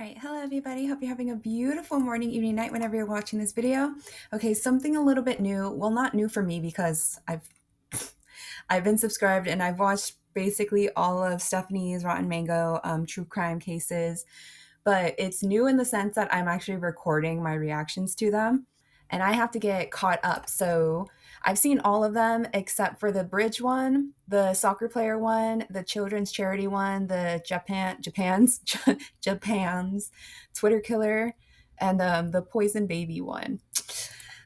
All right, hello everybody. Hope you're having a beautiful morning, evening, night whenever you're watching this video. Okay, something a little bit new. Well, not new for me because I've been subscribed and I've watched basically all of Stephanie's Rotten Mango true crime cases, but it's new in the sense that I'm actually recording my reactions to them and I have to get caught up. So I've seen all of them except for the bridge one, the soccer player one, the children's charity one, the Japan's Twitter killer, and the poison baby one.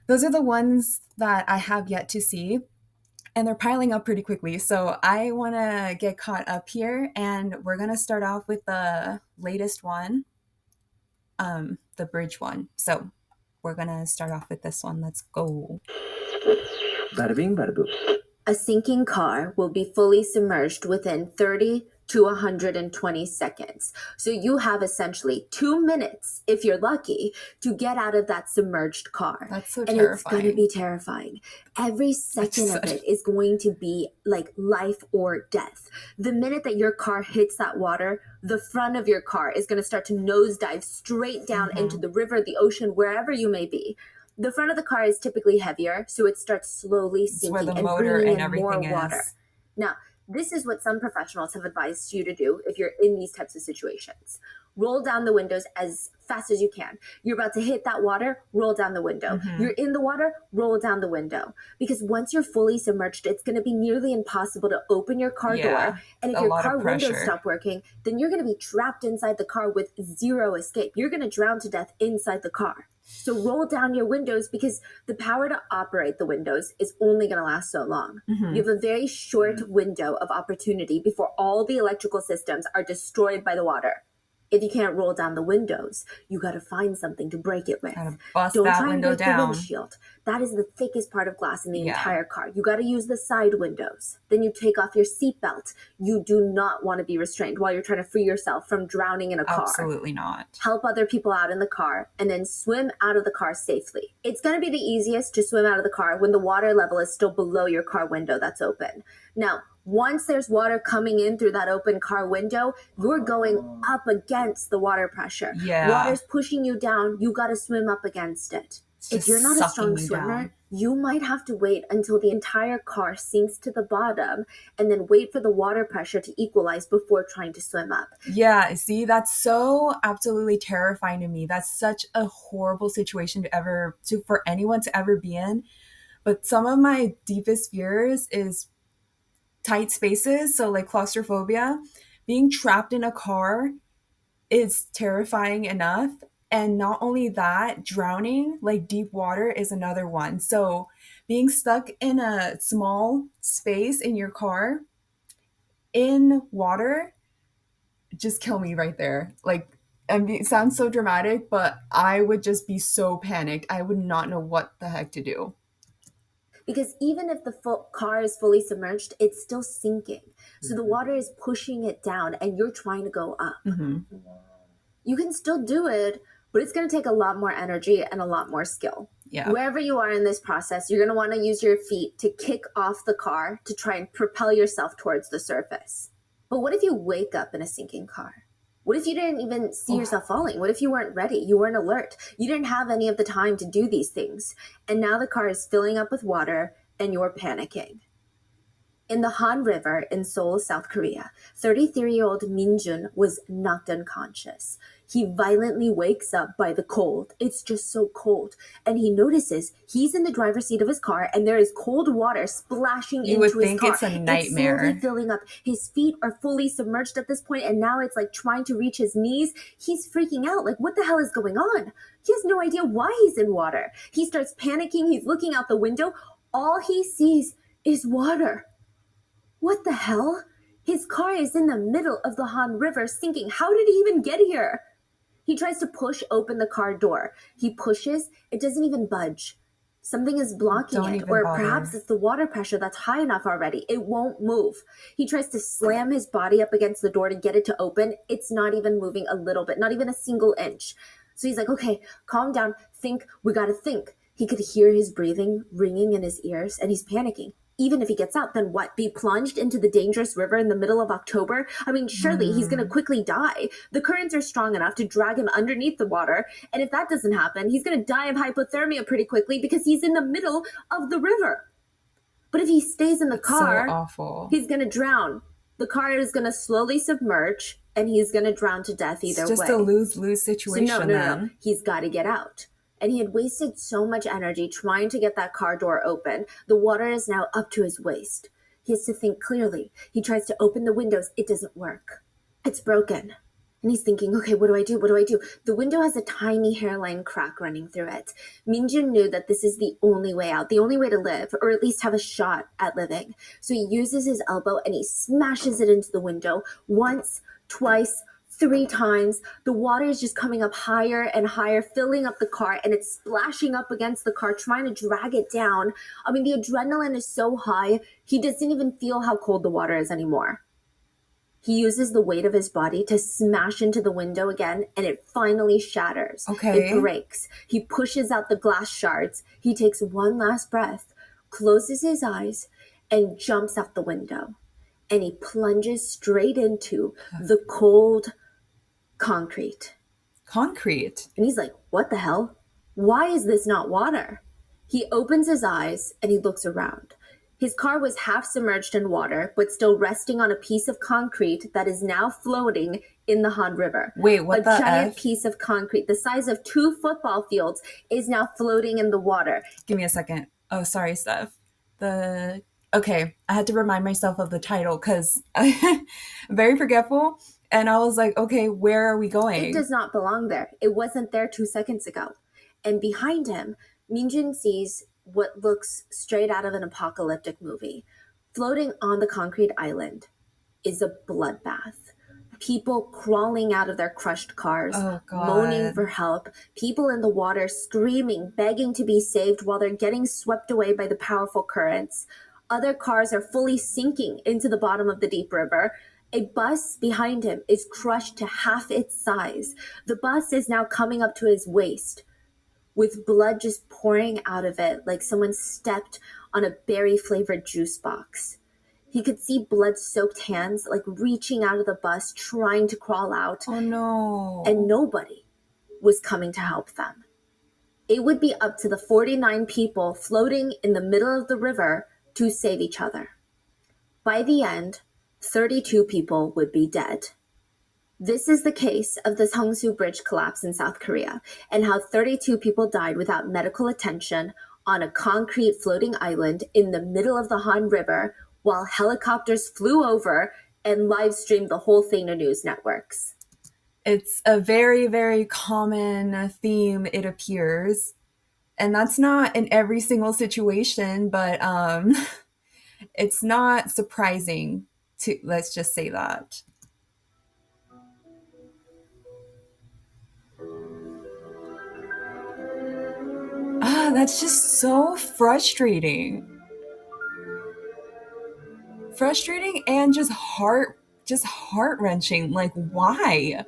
Those are the ones that I have yet to see, and they're piling up pretty quickly. So I want to get caught up here, and we're gonna start off with the latest one, the bridge one. So we're gonna start off with this one. Let's go. Bada bing, bada boom. A sinking car will be fully submerged within 30 to 120 seconds. So you have essentially 2 minutes, if you're lucky, to get out of that submerged car. That's so and terrifying. It's going to be terrifying. Every second of it is going to be like life or death. The minute that your car hits that water, the front of your car is going to start to nosedive straight down into the river, the ocean, wherever you may be. The front of the car is typically heavier, so it starts slowly sinking and bringing in more water. Now, this is what some professionals have advised you to do if you're in these types of situations. Roll down the windows as fast as you can. You're about to hit that water, roll down the window. You're in the water, roll down the window. Because once you're fully submerged, it's going to be nearly impossible to open your car door. And if your car windows stop working, then you're going to be trapped inside the car with zero escape. You're going to drown to death inside the car. So roll down your windows because the power to operate the windows is only going to last so long. You have a very short window of opportunity before all the electrical systems are destroyed by the water. If you can't roll down the windows, you got to find something to break it with. Don't try and break the windshield. That is the thickest part of glass in the entire car. You got to use the side windows. Then you take off your seatbelt. You do not want to be restrained while you're trying to free yourself from drowning in a car. Absolutely not. Help other people out in the car and then swim out of the car safely. It's going to be the easiest to swim out of the car when the water level is still below your car window that's open. Now, once there's water coming in through that open car window, you're going up against the water pressure. Water's pushing you down. You got to swim up against it. If you're not a strong swimmer, you might have to wait until the entire car sinks to the bottom and then wait for the water pressure to equalize before trying to swim up. Yeah, see, that's so absolutely terrifying to me. That's such a horrible situation for anyone to ever be in. But some of my deepest fears is tight spaces, so like claustrophobia. Being trapped in a car is terrifying enough. And not only that, drowning, like deep water, is another one. So being stuck in a small space in your car in water, just kill me right there. Like, it sounds so dramatic, but I would just be so panicked. I would not know what the heck to do. Because even if the car is fully submerged, it's still sinking. So the water is pushing it down and you're trying to go up. You can still do it, but it's going to take a lot more energy and a lot more skill. Wherever you are in this process, you're going to want to use your feet to kick off the car to try and propel yourself towards the surface. But what if you wake up in a sinking car? What if you didn't even see yourself falling? What if you weren't ready? You weren't alert. You didn't have any of the time to do these things. And now the car is filling up with water and you're panicking. In the Han River in Seoul, South Korea, 33-year-old Min Jun was knocked unconscious. He violently wakes up by the cold. It's just so cold. And he notices he's in the driver's seat of his car and there is cold water splashing into his car. You would think it's a nightmare. It's slowly filling up. His feet are fully submerged at this point and now it's like trying to reach his knees. He's freaking out. Like, what the hell is going on? He has no idea why he's in water. He starts panicking. He's looking out the window. All he sees is water. What the hell? His car is in the middle of the Han River sinking. How did he even get here? He tries to push open the car door. He pushes. It doesn't even budge. Something is blocking it. Or perhaps it's the water pressure that's high enough already. It won't move. He tries to slam his body up against the door to get it to open. It's not even moving a little bit. Not even a single inch. So he's like, okay, calm down. Think. We got to think. He could hear his breathing ringing in his ears and he's panicking. even if he gets out, then what? Be plunged into the dangerous river in the middle of October? I mean, surely he's going to quickly die. The currents are strong enough to drag him underneath the water. And if that doesn't happen, he's going to die of hypothermia pretty quickly because he's in the middle of the river. But if he stays in the car, so awful. He's going to drown. The car is going to slowly submerge and he's going to drown to death either way. It's just a lose-lose situation. So no. He's got to get out. And he had wasted so much energy trying to get that car door open. The water is now up to his waist. He has to think clearly. He tries to open the windows. It doesn't work. It's broken. And he's thinking, okay, what do I do? What do I do? The window has a tiny hairline crack running through it. Minjun knew that this is the only way out, the only way to live, or at least have a shot at living. So he uses his elbow and he smashes it into the window once, twice, 3 times. The water is just coming up higher and higher, filling up the car, and it's splashing up against the car, trying to drag it down. I mean, the adrenaline is so high, he doesn't even feel how cold the water is anymore. He uses the weight of his body to smash into the window again, and it finally shatters. Okay. It breaks. He pushes out the glass shards. He takes one last breath, closes his eyes, and jumps out the window. And he plunges straight into the cold concrete. Concrete? And he's like, what the hell? Why is this not water? He opens his eyes and he looks around. His car was half submerged in water, but still resting on a piece of concrete that is now floating in the Han River. Wait, what the A giant F? piece of concrete the size of 2 football fields is now floating in the water. Give me a second. Oh, sorry, Steph. Okay, I had to remind myself of the title because I'm very forgetful. And I was like, okay, where are we going? It does not belong there. It wasn't there 2 seconds ago. And behind him, Minjun sees what looks straight out of an apocalyptic movie. Floating on the concrete island is a bloodbath. People crawling out of their crushed cars, moaning for help, people in the water screaming, begging to be saved while they're getting swept away by the powerful currents. Other cars are fully sinking into the bottom of the deep river. A bus behind him is crushed to half its size. The bus is now coming up to his waist, with blood just pouring out of it like someone stepped on a berry-flavored juice box. He could see blood-soaked hands like reaching out of the bus, trying to crawl out. Oh no. And nobody was coming to help them. It would be up to the 49 people floating in the middle of the river to save each other. By the end, 32 people would be dead. This is the case of the Seongsu Bridge collapse in South Korea, and how 32 people died without medical attention on a concrete floating island in the middle of the Han River while helicopters flew over and live streamed the whole thing to news networks. It's a very, very common theme, it appears. And that's not in every single situation, but it's not surprising to, let's just say that. That's just so frustrating. Frustrating and just heart-wrenching. Like, why?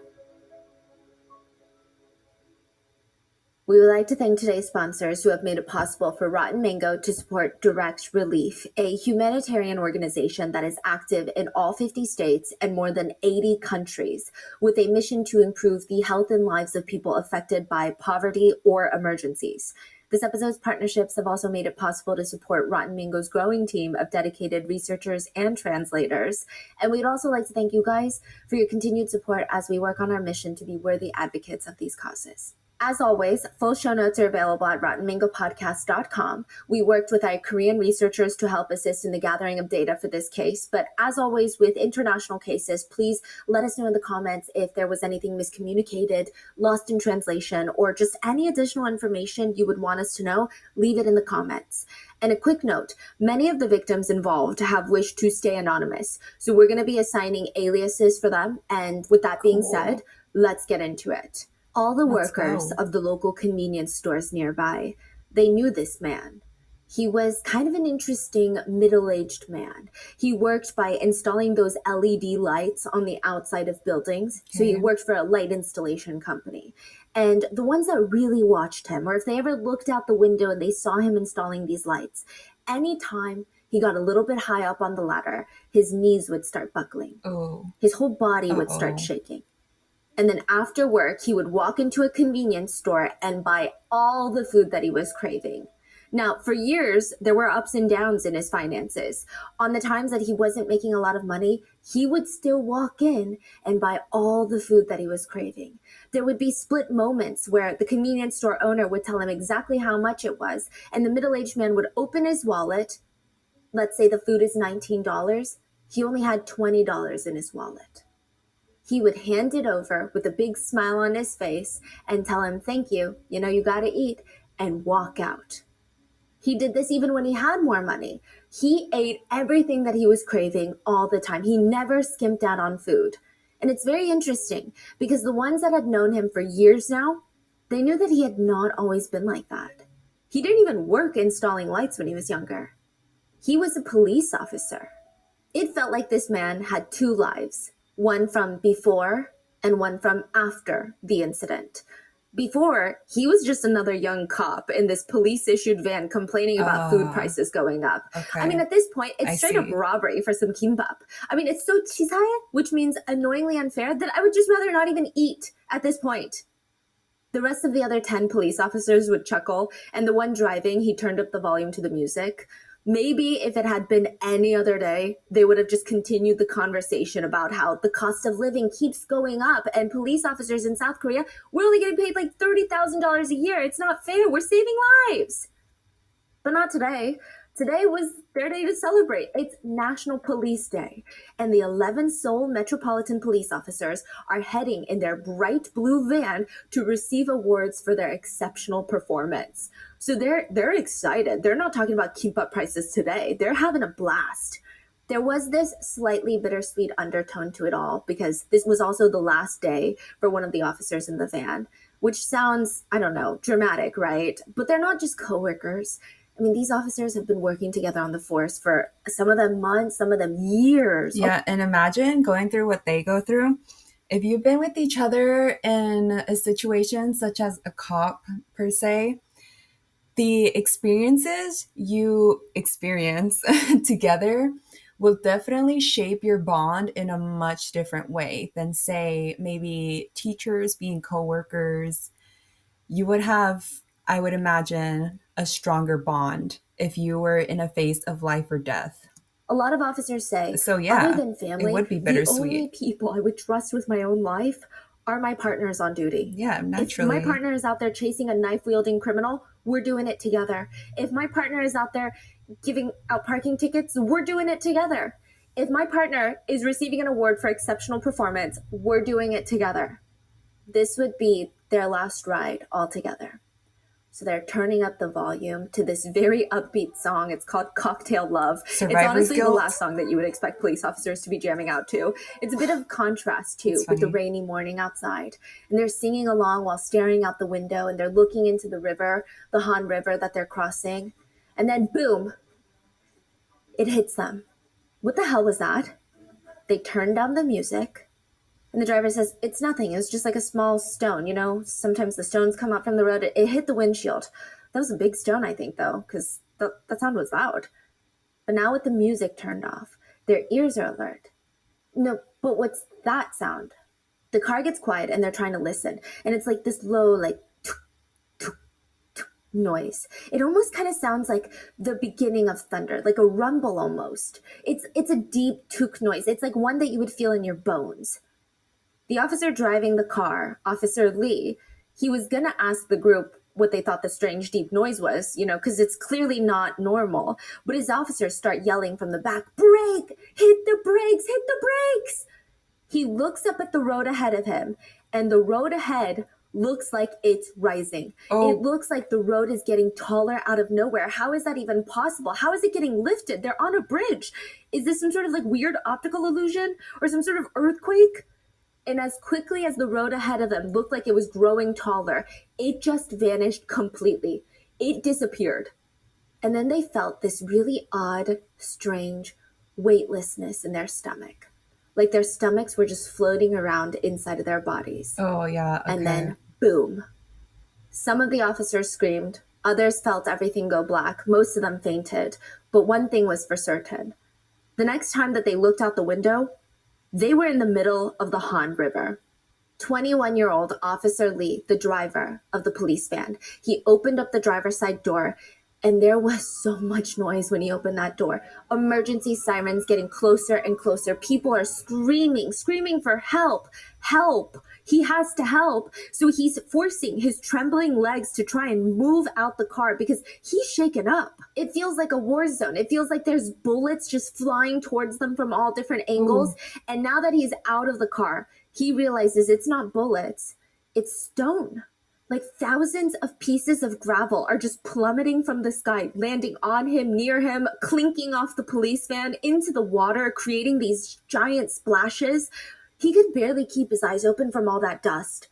We would like to thank today's sponsors who have made it possible for Rotten Mango to support Direct Relief, a humanitarian organization that is active in all 50 states and more than 80 countries, with a mission to improve the health and lives of people affected by poverty or emergencies. This episode's partnerships have also made it possible to support Rotten Mango's growing team of dedicated researchers and translators. And we'd also like to thank you guys for your continued support as we work on our mission to be worthy advocates of these causes. As always, full show notes are available at RottenMangoPodcast.com. We worked with our Korean researchers to help assist in the gathering of data for this case, but as always with international cases, please let us know in the comments if there was anything miscommunicated, lost in translation, or just any additional information you would want us to know. Leave it in the comments. And a quick note, many of the victims involved have wished to stay anonymous, so we're going to be assigning aliases for them, and with that being said, let's get into it. All the workers of the local convenience stores nearby, they knew this man. He was kind of an interesting middle-aged man. He worked by installing those LED lights on the outside of buildings. So he worked for a light installation company. And the ones that really watched him, or if they ever looked out the window and they saw him installing these lights, anytime he got a little bit high up on the ladder, his knees would start buckling. Oh. His whole body would start Uh-oh. shaking. And then after work, he would walk into a convenience store and buy all the food that he was craving. Now, for years, there were ups and downs in his finances. On the times that he wasn't making a lot of money, he would still walk in and buy all the food that he was craving. There would be split moments where the convenience store owner would tell him exactly how much it was, and the middle-aged man would open his wallet. Let's say the food is $19. He only had $20 in his wallet. He would hand it over with a big smile on his face and tell him, thank you, you gotta eat, and walk out. He did this even when he had more money. He ate everything that he was craving all the time. He never skimped out on food. And it's very interesting because the ones that had known him for years now, they knew that he had not always been like that. He didn't even work installing lights when he was younger. He was a police officer. It felt like this man had two lives, one from before and one from after the incident. Before, he was just another young cop in this police-issued van complaining about food prices going up. Okay. I mean, at this point, it's I straight up see. robbery for some kimbap. I mean, it's so chisaye, which means annoyingly unfair, that I would just rather not even eat at this point. The rest of the other 10 police officers would chuckle, and the one driving, he turned up the volume to the music. Maybe if it had been any other day, they would have just continued the conversation about how the cost of living keeps going up and police officers in South Korea, we're only getting paid like $30,000 a year. It's not fair. We're saving lives. But not today. Today was their day to celebrate. It's National Police Day, and the 11 Seoul Metropolitan Police officers are heading in their bright blue van to receive awards for their exceptional performance. So they're excited. They're not talking about kimbap prices today. They're having a blast. There was this slightly bittersweet undertone to it all because this was also the last day for one of the officers in the van, which sounds, I don't know, dramatic, right? But they're not just coworkers. I mean, these officers have been working together on the force for some of them months, some of them years. Yeah, and imagine going through what they go through. If you've been with each other in a situation such as a cop, per se, the experiences you experience together will definitely shape your bond in a much different way than, say, maybe teachers being coworkers. You would have, I would imagine, a stronger bond if you were in a phase of life or death. A lot of officers say, So yeah, other than family, it would be the only bittersweet. people I would trust with my own life are my partners on duty. Yeah, If naturally. my partner is out there chasing a knife-wielding criminal, we're doing it together. If my partner is out there giving out parking tickets, we're doing it together. If my partner is receiving an award for exceptional performance, we're doing it together. This would be their last ride all together. So they're turning up the volume to this very upbeat song. It's called Cocktail Love. It's Survivor's honestly the Guilt. last song that you would expect police officers to be jamming out to. It's a bit of contrast too That's with the funny. rainy morning outside. And they're singing along while staring out the window, and they're looking into the river, the Han River that they're crossing. And then boom, it hits them. What the hell was that? They turn down the music. And the driver says, it's nothing. It was just like a small stone. Sometimes the stones come up from the road. It hit the windshield. That was a big stone, I think, though, because that sound was loud. But now with the music turned off, their ears are alert. No, but what's that sound? The car gets quiet and they're trying to listen. And it's like this low, like, noise. It almost kind of sounds like the beginning of thunder, like a rumble almost. It's a deep tuk noise. It's like one that you would feel in your bones. The officer driving the car, Officer Lee, he was going to ask the group what they thought the strange deep noise was, because it's clearly not normal. But his officers start yelling from the back, brake, hit the brakes, hit the brakes. He looks up at the road ahead of him, and the road ahead looks like it's rising. Oh. It looks like the road is getting taller out of nowhere. How is that even possible? How is it getting lifted? They're on a bridge. Is this some sort of like weird optical illusion or some sort of earthquake? And as quickly as the road ahead of them looked like it was growing taller, it just vanished completely. It disappeared. And then they felt this really odd, strange weightlessness in their stomach. Like their stomachs were just floating around inside of their bodies. Oh, yeah. Okay. And then, boom. Some of the officers screamed, Others felt everything go black. Most of them fainted. But one thing was for certain. The next time that they looked out the window, they were in the middle of the Han River. 21-year-old Officer Lee, the driver of the police van, he opened up the driver's side door, and there was so much noise when he opened that door. Emergency sirens getting closer and closer. People are screaming for help. Help. He has to help. So he's forcing his trembling legs to try and move out the car because he's shaken up. It feels like a war zone. It feels like there's bullets just flying towards them from all different angles. Ooh. And now that he's out of the car, he realizes it's not bullets, it's stone. Like thousands of pieces of gravel are just plummeting from the sky, landing on him, near him, clinking off the police van into the water, creating these giant splashes. He could barely keep his eyes open from all that dust.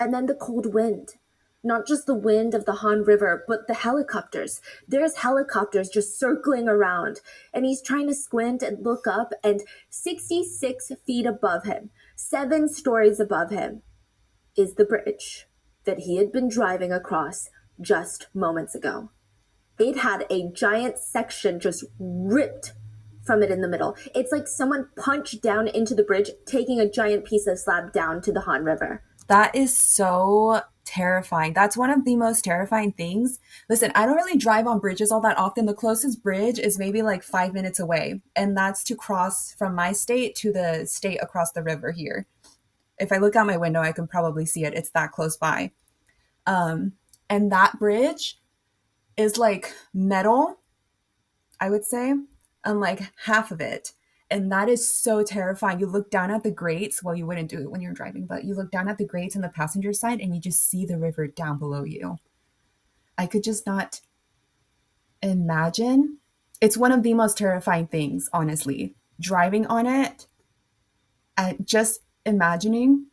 And then the cold wind. Not just the wind of the Han River, but the helicopters. There's helicopters just circling around. And he's trying to squint and look up, and 66 feet above him, 7 stories above him, is the bridge that he had been driving across just moments ago. It had a giant section just ripped from it in the middle. It's like someone punched down into the bridge, taking a giant piece of slab down to the Han River. That is so terrifying. That's one of the most terrifying things. Listen, I don't really drive on bridges all that often. The closest bridge is maybe like 5 minutes away, and that's to cross from my state to the state across the river here. If I look out my window, I can probably see it. It's that close by. And that bridge is like metal, I would say, and like half of it. And that is so terrifying. You look down at the grates. Well, you wouldn't do it when you're driving, but you look down at the grates on the passenger side and you just see the river down below you. I could just not imagine. It's one of the most terrifying things, honestly. Driving on it, just imagining,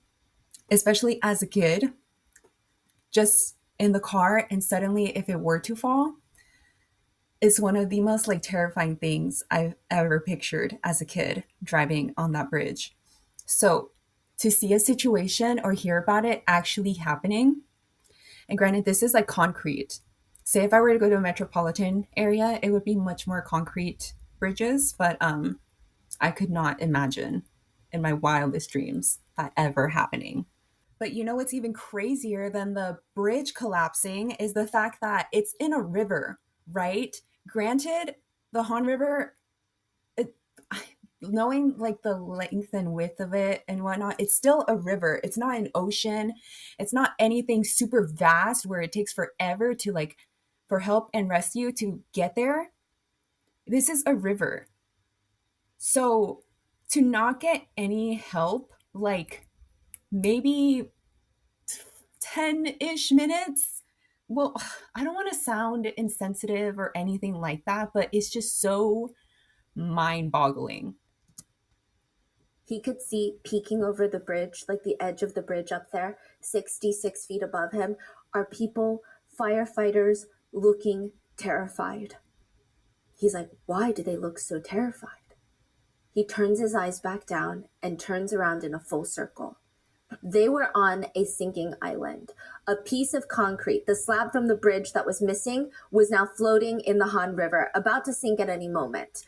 especially as a kid, just in the car, and suddenly if it were to fall, it's one of the most like terrifying things I've ever pictured as a kid driving on that bridge. So to see a situation or hear about it actually happening, and granted, this is like concrete. Say if I were to go to a metropolitan area, it would be much more concrete bridges, but I could not imagine in my wildest dreams that ever happening. But you know what's even crazier than the bridge collapsing is the fact that it's in a river, right? Granted, the Han River, knowing like the length and width of it and whatnot, it's still a river. It's not an ocean. It's not anything super vast where it takes forever to like for help and rescue to get there. This is a river. So to not get any help, like maybe 10-ish minutes. Well, I don't want to sound insensitive or anything like that, but it's just so mind-boggling. He could see peeking over the bridge, like the edge of the bridge up there, 66 feet above him, are people, firefighters, looking terrified. He's like, why do they look so terrified? He turns his eyes back down and turns around in a full circle. They were on a sinking island. A piece of concrete, the slab from the bridge that was missing, was now floating in the Han River, about to sink at any moment.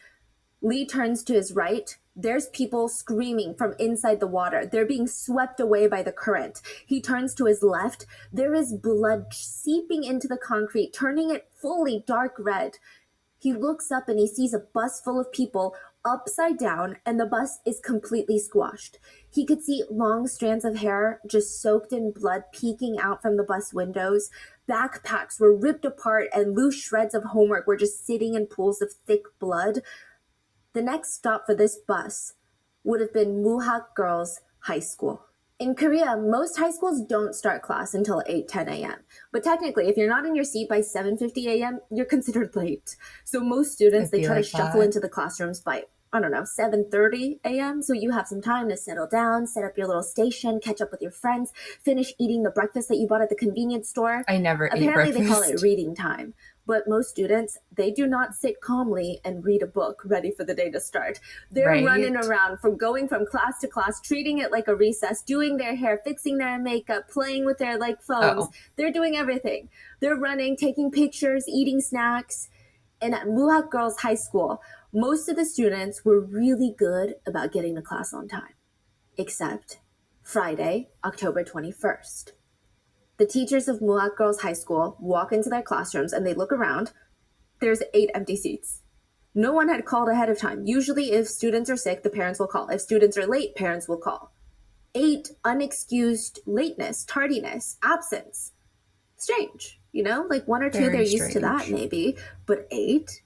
Lee turns to his right. There's people screaming from inside the water. They're being swept away by the current. He turns to his left. There is blood seeping into the concrete, turning it fully dark red. He looks up and he sees a bus full of people upside down, and the bus is completely squashed. He could see long strands of hair just soaked in blood peeking out from the bus windows. Backpacks were ripped apart, and loose shreds of homework were just sitting in pools of thick blood. The next stop for this bus would have been Muhak Girls High School. In Korea, most high schools don't start class until 8-10 a.m. But technically, if you're not in your seat by 7:50 a.m., you're considered late. So most students, they try to shuffle into the classrooms by, 7:30 a.m. So you have some time to settle down, set up your little station, catch up with your friends, finish eating the breakfast that you bought at the convenience store. I never ate Apparently, breakfast. they call it reading time. But most students, they do not sit calmly and read a book ready for the day to start. They're Right. running around going from class to class, treating it like a recess, doing their hair, fixing their makeup, playing with their phones. Oh. They're doing everything. They're running, taking pictures, eating snacks. And at Muhak Girls High School, most of the students were really good about getting to class on time, except Friday, October 21st. The teachers of Muhak Girls High School walk into their classrooms and they look around. There's 8 empty seats. No one had called ahead of time. Usually, if students are sick, the parents will call. If students are late, parents will call. 8 unexcused lateness, tardiness, absence. Strange, like 1 or 2, Very they're used to that strange. maybe, but 8,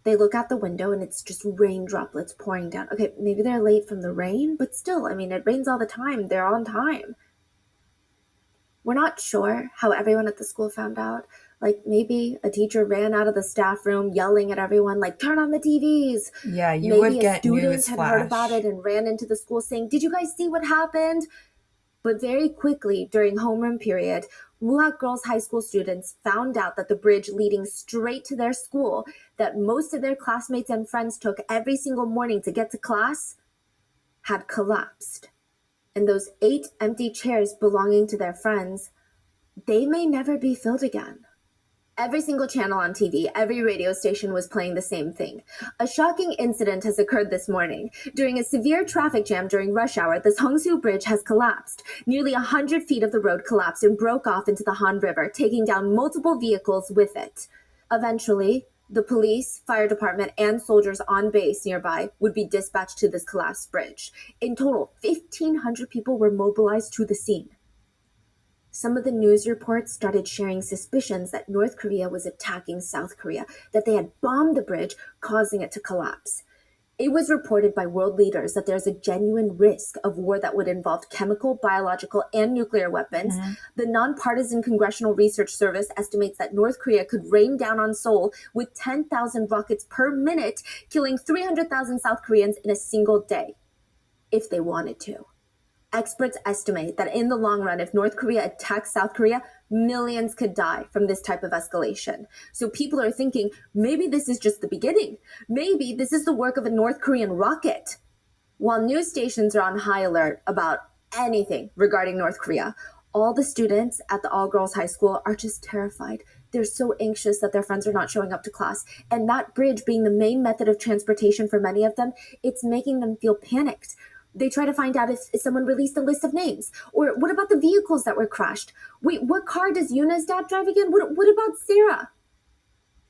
they look out the window and it's just rain droplets pouring down. Okay, maybe they're late from the rain, but still, it rains all the time. They're on time. We're not sure how everyone at the school found out. Like maybe a teacher ran out of the staff room yelling at everyone, like, turn on the TVs. Yeah, you Maybe would a get student news had heard about flash. it and ran into the school saying, did you guys see what happened? But very quickly during homeroom period, Muhak Girls High School students found out that the bridge leading straight to their school that most of their classmates and friends took every single morning to get to class had collapsed. And those 8 empty chairs belonging to their friends, they may never be filled again. Every single channel on TV, every radio station was playing the same thing. A shocking incident has occurred this morning. During a severe traffic jam during rush hour, the Seongsu Bridge has collapsed. Nearly 100 feet of the road collapsed and broke off into the Han River, taking down multiple vehicles with it. Eventually, the police, fire department, and soldiers on base nearby would be dispatched to this collapsed bridge. In total, 1,500 people were mobilized to the scene. Some of the news reports started sharing suspicions that North Korea was attacking South Korea, that they had bombed the bridge, causing it to collapse. It was reported by world leaders that there's a genuine risk of war that would involve chemical, biological, and nuclear weapons. Mhm. The Nonpartisan Congressional Research Service estimates that North Korea could rain down on Seoul with 10,000 rockets per minute, killing 300,000 South Koreans in a single day, if they wanted to. Experts estimate that in the long run, if North Korea attacks South Korea, millions could die from this type of escalation. So people are thinking, maybe this is just the beginning. Maybe this is the work of a North Korean rocket. While news stations are on high alert about anything regarding North Korea, all the students at the all-girls high school are just terrified. They're so anxious that their friends are not showing up to class. And that bridge being the main method of transportation for many of them, it's making them feel panicked. They try to find out if someone released a list of names. Or what about the vehicles that were crashed? Wait, what car does Yuna's dad drive again? What about Sarah?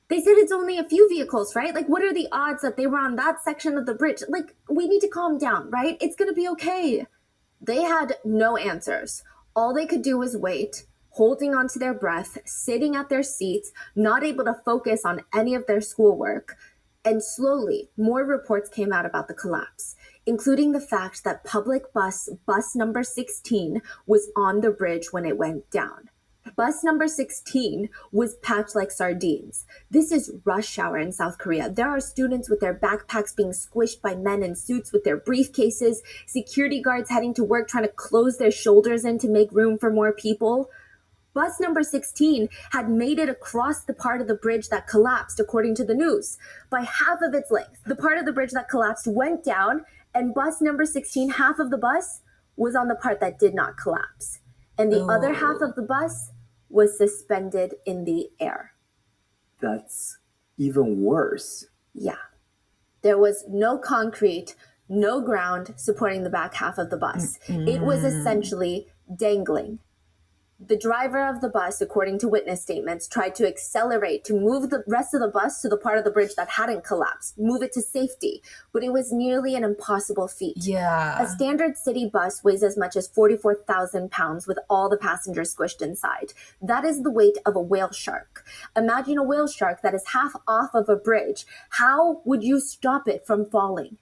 They said it's only a few vehicles, right? Like, what are the odds that they were on that section of the bridge? Like, we need to calm down, right? It's going to be okay. They had no answers. All they could do was wait, holding onto their breath, sitting at their seats, not able to focus on any of their schoolwork. And slowly, more reports came out about the collapse, including the fact that public bus number 16 was on the bridge when it went down. Bus number 16 was packed like sardines. This is rush hour in South Korea. There are students with their backpacks being squished by men in suits with their briefcases, security guards heading to work trying to close their shoulders in to make room for more people. Bus number 16 had made it across the part of the bridge that collapsed, according to the news, by half of its length. The part of the bridge that collapsed went down, and bus number 16, half of the bus, was on the part that did not collapse. And the other half of the bus was suspended in the air. That's even worse. Yeah. There was no concrete, no ground supporting the back half of the bus. It was essentially dangling. The driver of the bus, according to witness statements, tried to accelerate to move the rest of the bus to the part of the bridge that hadn't collapsed, move it to safety, but it was nearly an impossible feat. Yeah. A standard city bus weighs as much as 44,000 pounds with all the passengers squished inside. That is the weight of a whale shark. Imagine a whale shark that is half off of a bridge. How would you stop it from falling?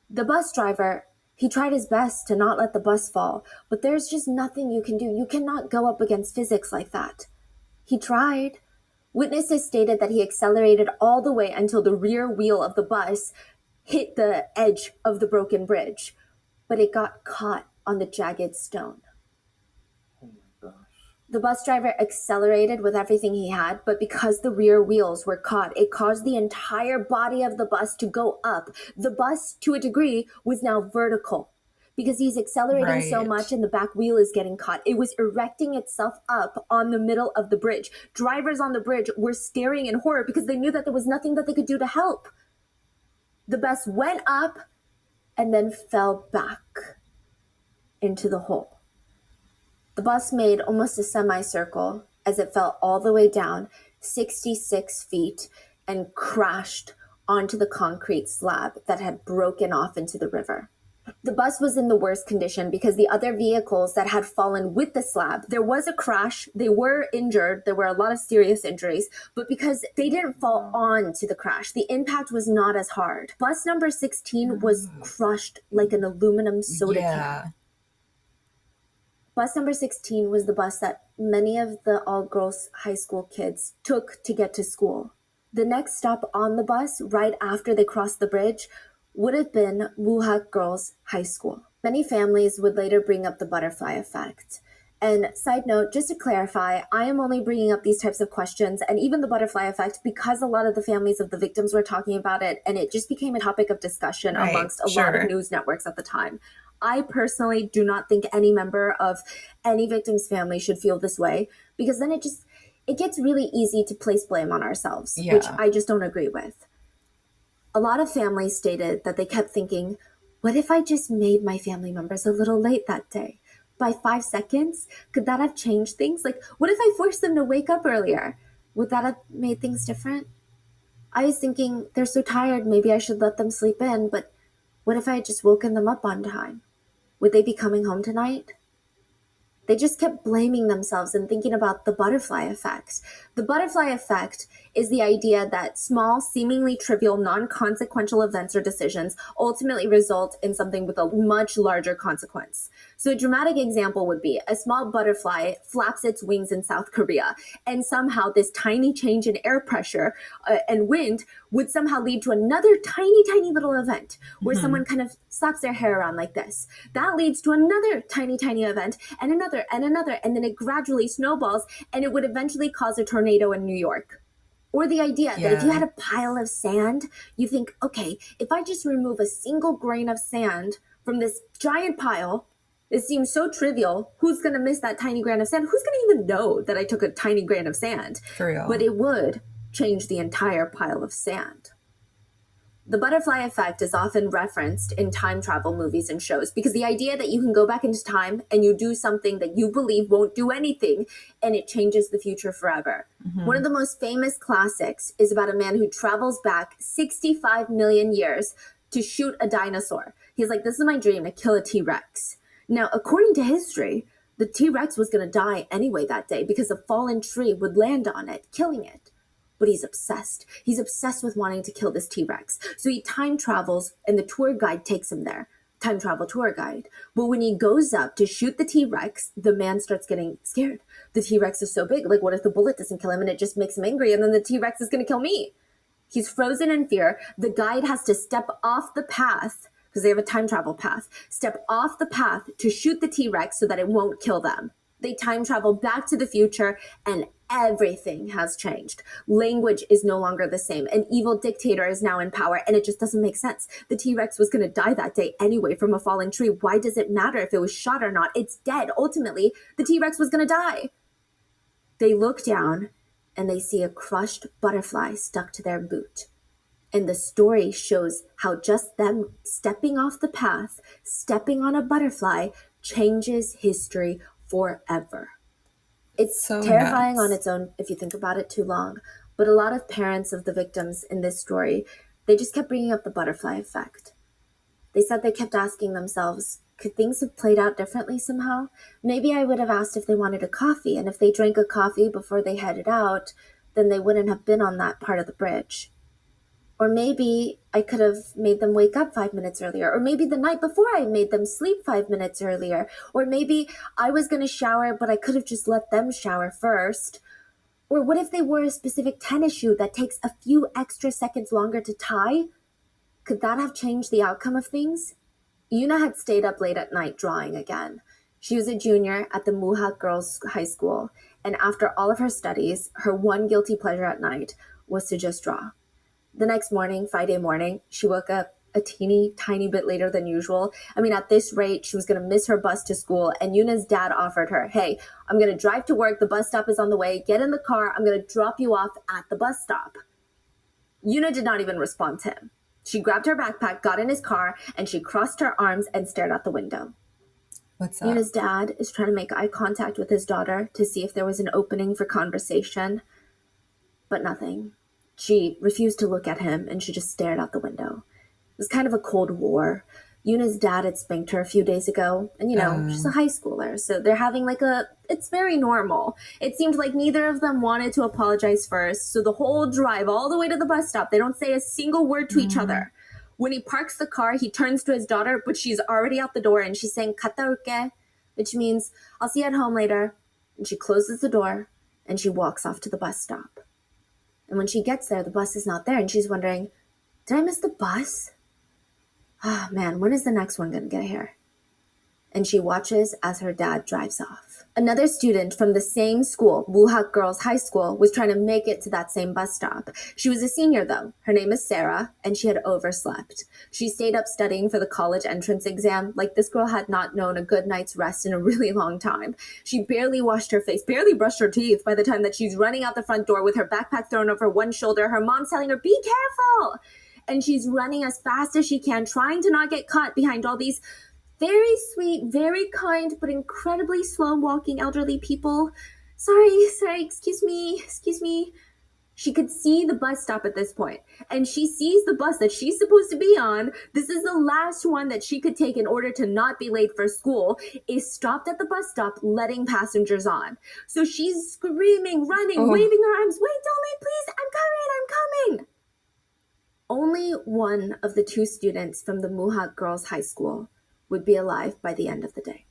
The bus driver, he tried his best to not let the bus fall, but there's just nothing you can do. You cannot go up against physics like that. He tried. Witnesses stated that he accelerated all the way until the rear wheel of the bus hit the edge of the broken bridge, but it got caught on the jagged stone. Oh my gosh. The bus driver accelerated with everything he had, but because the rear wheels were caught, it caused the entire body of the bus to go up. The bus, to a degree, was now vertical because he's accelerating so Right. much and the back wheel is getting caught. It was erecting itself up on the middle of the bridge. Drivers on the bridge were staring in horror because they knew that there was nothing that they could do to help. The bus went up and then fell back into the hole. The bus made almost a semicircle as it fell all the way down 66 feet and crashed onto the concrete slab that had broken off into the river. The bus was in the worst condition because the other vehicles that had fallen with the slab, there was a crash, they were injured, there were a lot of serious injuries, but because they didn't fall onto the crash, the impact was not as hard. Bus number 16 was crushed like an aluminum soda can. Bus number 16 was the bus that many of the all-girls high school kids took to get to school. The next stop on the bus, right after they crossed the bridge, would have been Wuhak Girls High School. Many families would later bring up the butterfly effect. And side note, just to clarify, I am only bringing up these types of questions and even the butterfly effect because a lot of the families of the victims were talking about it and it just became a topic of discussion amongst a lot of news networks at the time. I personally do not think any member of any victim's family should feel this way because then it gets really easy to place blame on ourselves, which I just don't agree with. A lot of families stated that they kept thinking, what if I just made my family members a little late that day? By 5 seconds? Could that have changed things? Like, what if I forced them to wake up earlier? Would that have made things different? I was thinking, they're so tired, maybe I should let them sleep in, but what if I had just woken them up on time? Would they be coming home tonight? They just kept blaming themselves and thinking about the butterfly effect. The butterfly effect is the idea that small, seemingly trivial, non-consequential events or decisions ultimately result in something with a much larger consequence. So a dramatic example would be a small butterfly flaps its wings in South Korea, and somehow this tiny change in air pressure and wind would somehow lead to another tiny little event where someone kind of slaps their hair around like this. That leads to another tiny event and another, and then it gradually snowballs and it would eventually cause a tornado in New York. Or the idea that if you had a pile of sand, you think, okay, if I just remove a single grain of sand from this giant pile, it seems so trivial. Who's going to miss that tiny grain of sand? Who's going to even know that I took a tiny grain of sand? For real. But it would change the entire pile of sand. The butterfly effect is often referenced in time travel movies and shows because the idea that you can go back into time and you do something that you believe won't do anything and it changes the future forever. One of the most famous classics is about a man who travels back 65 million years to shoot a dinosaur. He's like, this is my dream, to kill a T-Rex. Now, according to history, the T-Rex was going to die anyway that day because a fallen tree would land on it, killing it. But he's obsessed. He's obsessed with wanting to kill this T-Rex. So he time travels and the tour guide takes him there. Time travel tour guide. But when he goes up to shoot the T-Rex, the man starts getting scared. The T-Rex is so big. Like, what if the bullet doesn't kill him and it just makes him angry and then the T-Rex is going to kill me? He's frozen in fear. The guide has to step off the path because they have a time travel path. Step off the path to shoot the T-Rex so that it won't kill them. They time travel back to the future and everything has changed. Language is no longer the same. An evil dictator is now in power and it just doesn't make sense. The T-Rex was going to die that day anyway from a fallen tree. Why does it matter if it was shot or not? It's dead. Ultimately, the T-Rex was going to die. They look down and they see a crushed butterfly stuck to their boot. And the story shows how just them stepping off the path, stepping on a butterfly, changes history forever. It's so terrifying on its own if you think about it too long. But a lot of parents of the victims in this story, they just kept bringing up the butterfly effect. They said they kept asking themselves, could things have played out differently somehow? Maybe I would have asked if they wanted a coffee, and if they drank a coffee before they headed out, then they wouldn't have been on that part of the bridge. Or maybe I could have made them wake up 5 minutes earlier. Or maybe the night before I made them sleep 5 minutes earlier. Or maybe I was going to shower, but I could have just let them shower first. Or what if they wore a specific tennis shoe that takes a few extra seconds longer to tie? Could that have changed the outcome of things? Yuna had stayed up late at night drawing again. She was a junior at the Muhak Girls High School, and after all of her studies, her one guilty pleasure at night was to just draw. The next morning, Friday morning, she woke up a teeny tiny bit later than usual. I mean, at this rate, she was going to miss her bus to school, and Yuna's dad offered her, hey, I'm going to drive to work. The bus stop is on the way. Get in the car. I'm going to drop you off at the bus stop. Yuna did not even respond to him. She grabbed her backpack, got in his car, and she crossed her arms and stared out the window. What's up? Yuna's dad is trying to make eye contact with his daughter to see if there was an opening for conversation, but nothing. She refused to look at him, and she just stared out the window. It was kind of a Cold War. Yuna's dad had spanked her a few days ago, and she's a high schooler, so they're having it's very normal. It seemed like neither of them wanted to apologize first, so the whole drive all the way to the bus stop, they don't say a single word to each other. When he parks the car, he turns to his daughter, but she's already out the door, and she's saying, "Kata urke," which means, "I'll see you at home later." And she closes the door, and she walks off to the bus stop. And when she gets there, the bus is not there, and she's wondering, did I miss the bus? Ah, man, when is the next one going to get here? And she watches as her dad drives off. Another student from the same school, Muhak Girls High School, was trying to make it to that same bus stop. She was a senior, though. Her name is Sarah, and she had overslept. She stayed up studying for the college entrance exam. Like, this girl had not known a good night's rest in a really long time. She barely washed her face, barely brushed her teeth by the time that she's running out the front door with her backpack thrown over one shoulder. Her mom's telling her, "Be careful!" And she's running as fast as she can, trying to not get caught behind all these very sweet, very kind, but incredibly slow walking elderly people. Sorry, excuse me. She could see the bus stop at this point, and she sees the bus that she's supposed to be on. This is the last one that she could take in order to not be late for school, is stopped at the bus stop, letting passengers on. So she's screaming, running, waving her arms, "Wait, don't leave, please, I'm coming. Only one of the two students from the Muhak Girls High School would be alive by the end of the day.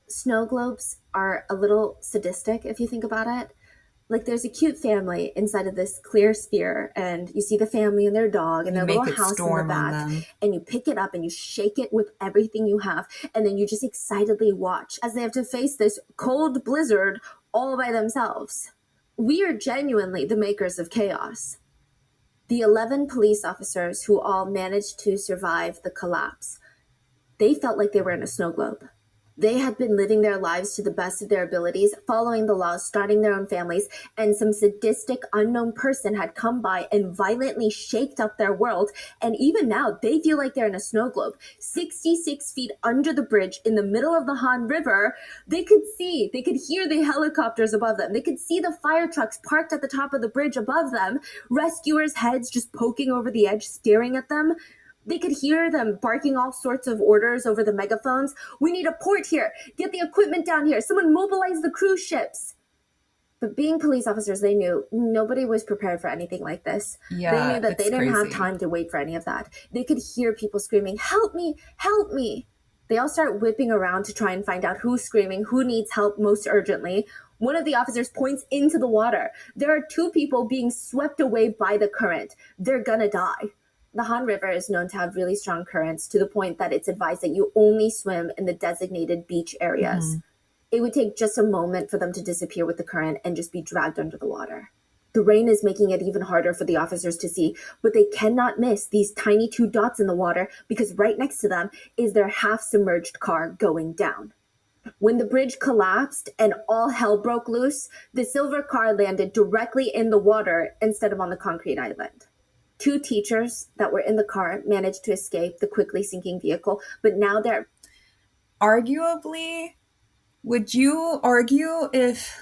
Snow globes are a little sadistic if you think about it. Like, there's a cute family inside of this clear sphere, and you see the family and their dog and their little house in the back, and you pick it up and you shake it with everything you have, and then you just excitedly watch as they have to face this cold blizzard all by themselves. We are genuinely the makers of chaos. The 11 police officers who all managed to survive the collapse, they felt like they were in a snow globe. They had been living their lives to the best of their abilities, following the laws, starting their own families, and some sadistic unknown person had come by and violently shaked up their world, and even now they feel like they're in a snow globe. 66 feet under the bridge in the middle of the Han River, they could hear the helicopters above them. They could see the fire trucks parked at the top of the bridge above them, rescuers' heads just poking over the edge, staring at them. They could hear them barking all sorts of orders over the megaphones. "We need a port here. Get the equipment down here. Someone mobilize the cruise ships." But being police officers, they knew nobody was prepared for anything like this. Yeah, they knew that they didn't have time to wait for any of that. They could hear people screaming, "Help me, help me." They all start whipping around to try and find out who's screaming, who needs help most urgently. One of the officers points into the water. There are two people being swept away by the current. They're gonna die. The Han River is known to have really strong currents, to the point that it's advised that you only swim in the designated beach areas. It would take just a moment for them to disappear with the current and just be dragged under the water. The rain is making it even harder for the officers to see, but they cannot miss these tiny two dots in the water, because right next to them is their half-submerged car going down. When the bridge collapsed and all hell broke loose, the silver car landed directly in the water instead of on the concrete island. Two teachers that were in the car managed to escape the quickly sinking vehicle, but now they're... Arguably, would you argue if...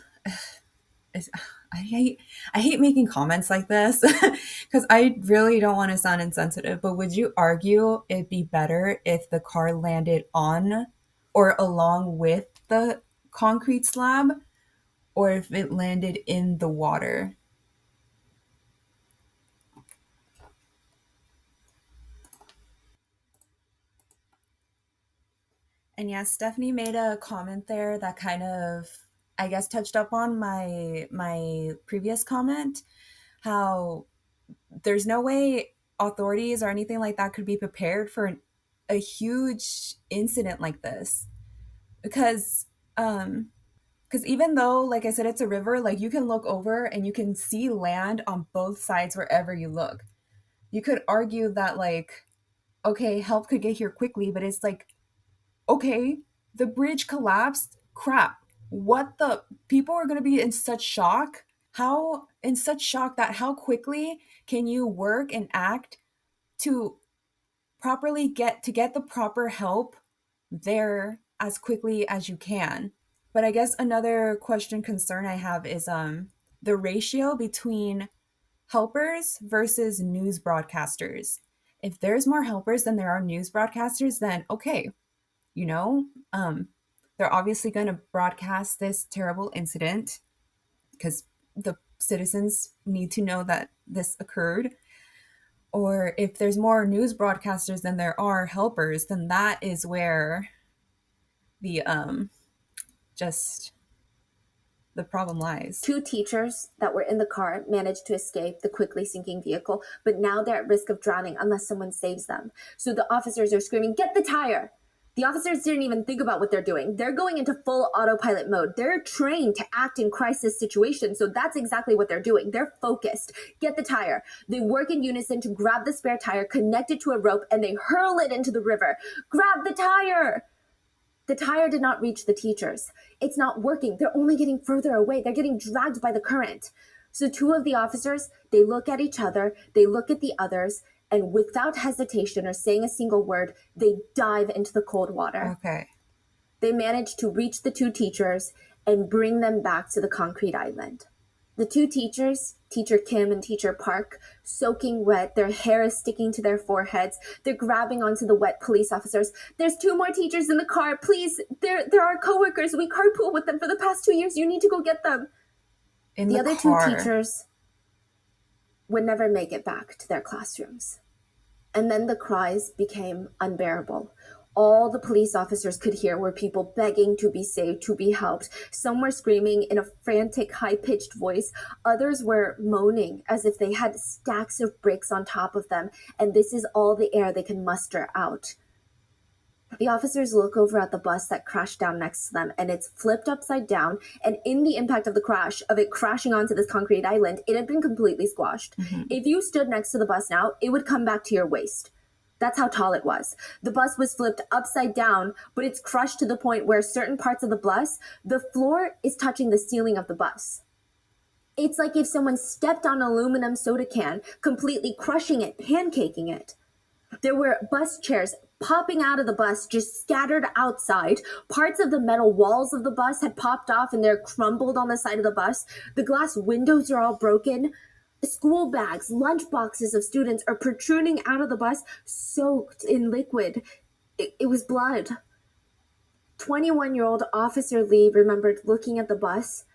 I hate making comments like this because I really don't want to sound insensitive, but would you argue it'd be better if the car landed on or along with the concrete slab, or if it landed in the water? And yeah, Stephanie made a comment there that kind of, I guess, touched up on my previous comment, how there's no way authorities or anything like that could be prepared for a huge incident like this. because even though, like I said, it's a river, like you can look over and you can see land on both sides wherever you look. You could argue that, like, okay, help could get here quickly, but it's like, okay, the bridge collapsed. Crap. What the people are going to be in such shock? How in such shock that how quickly can you work and act to properly get the proper help there as quickly as you can? But I guess another concern I have is the ratio between helpers versus news broadcasters. If there's more helpers than there are news broadcasters, then okay, you know, they're obviously going to broadcast this terrible incident because the citizens need to know that this occurred. Or if there's more news broadcasters than there are helpers, then that is where the just the problem lies. 2 teachers that were in the car managed to escape the quickly sinking vehicle, but now they're at risk of drowning unless someone saves them. So the officers are screaming, "Get the tire!" The officers didn't even think about what they're doing. They're going into full autopilot mode. They're trained to act in crisis situations, so that's exactly what they're doing. They're focused. Get the tire. They work in unison to grab the spare tire, connect it to a rope, and they hurl it into the river. Grab the tire! The tire did not reach the teachers. It's not working. They're only getting further away. They're getting dragged by the current. So 2 of the officers, they look at each other, they look at the others, and without hesitation or saying a single word, they dive into the cold water. Okay. They manage to reach the 2 teachers and bring them back to the concrete island. The 2 teachers, Teacher Kim and Teacher Park, soaking wet, their hair is sticking to their foreheads. They're grabbing onto the wet police officers. "There's 2 more teachers in the car. Please, they're our coworkers. We carpool with them for the past 2 years. You need to go get them." In The the other car. 2 teachers would never make it back to their classrooms. And then the cries became unbearable. All the police officers could hear were people begging to be saved, to be helped. Some were screaming in a frantic, high-pitched voice. Others were moaning as if they had stacks of bricks on top of them, and this is all the air they can muster out. The officers look over at the bus that crashed down next to them, and it's flipped upside down, and in the impact of the crash, of it crashing onto this concrete island, it had been completely squashed. If you stood next to the bus now, it would come back to your waist. That's how tall it was. The bus was flipped upside down, but it's crushed to the point where certain parts of the bus, the floor is touching the ceiling of the bus. It's like if someone stepped on an aluminum soda can, completely crushing it, pancaking it. There were bus chairs popping out of the bus, just scattered outside. Parts of the metal walls of the bus had popped off and they're crumbled on the side of the bus. The glass windows are all broken. School bags, lunch boxes of students are protruding out of the bus, soaked in liquid. It was blood. 21-year-old Officer Lee remembered looking at the bus,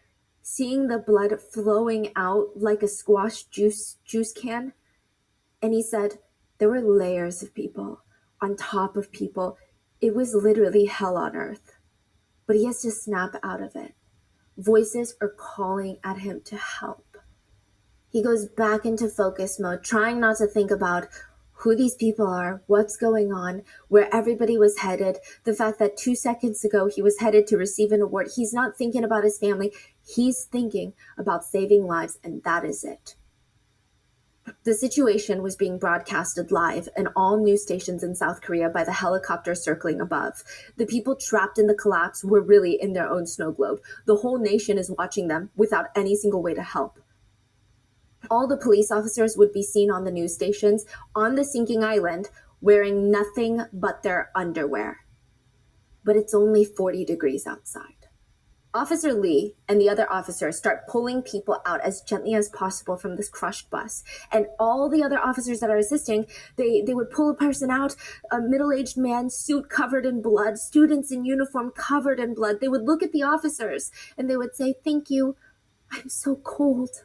seeing the blood flowing out like a squash juice can, and he said there were layers of people on top of people. It was literally hell on earth. But he has to snap out of it. Voices are calling at him to help. He goes back into focus mode, trying not to think about who these people are, what's going on, where everybody was headed, the fact that 2 seconds ago he was headed to receive an award. He's not thinking about his family. He's thinking about saving lives, and that is it. The situation was being broadcasted live in all news stations in South Korea by the helicopter circling above. The people trapped in the collapse were really in their own snow globe. The whole nation is watching them without any single way to help. All the police officers would be seen on the news stations on the sinking island wearing nothing but their underwear. But it's only 40 degrees outside. Officer Lee and the other officers start pulling people out as gently as possible from this crushed bus. And all the other officers that are assisting, they would pull a person out, a middle-aged man, suit covered in blood, students in uniform covered in blood. They would look at the officers and they would say, "Thank you, I'm so cold."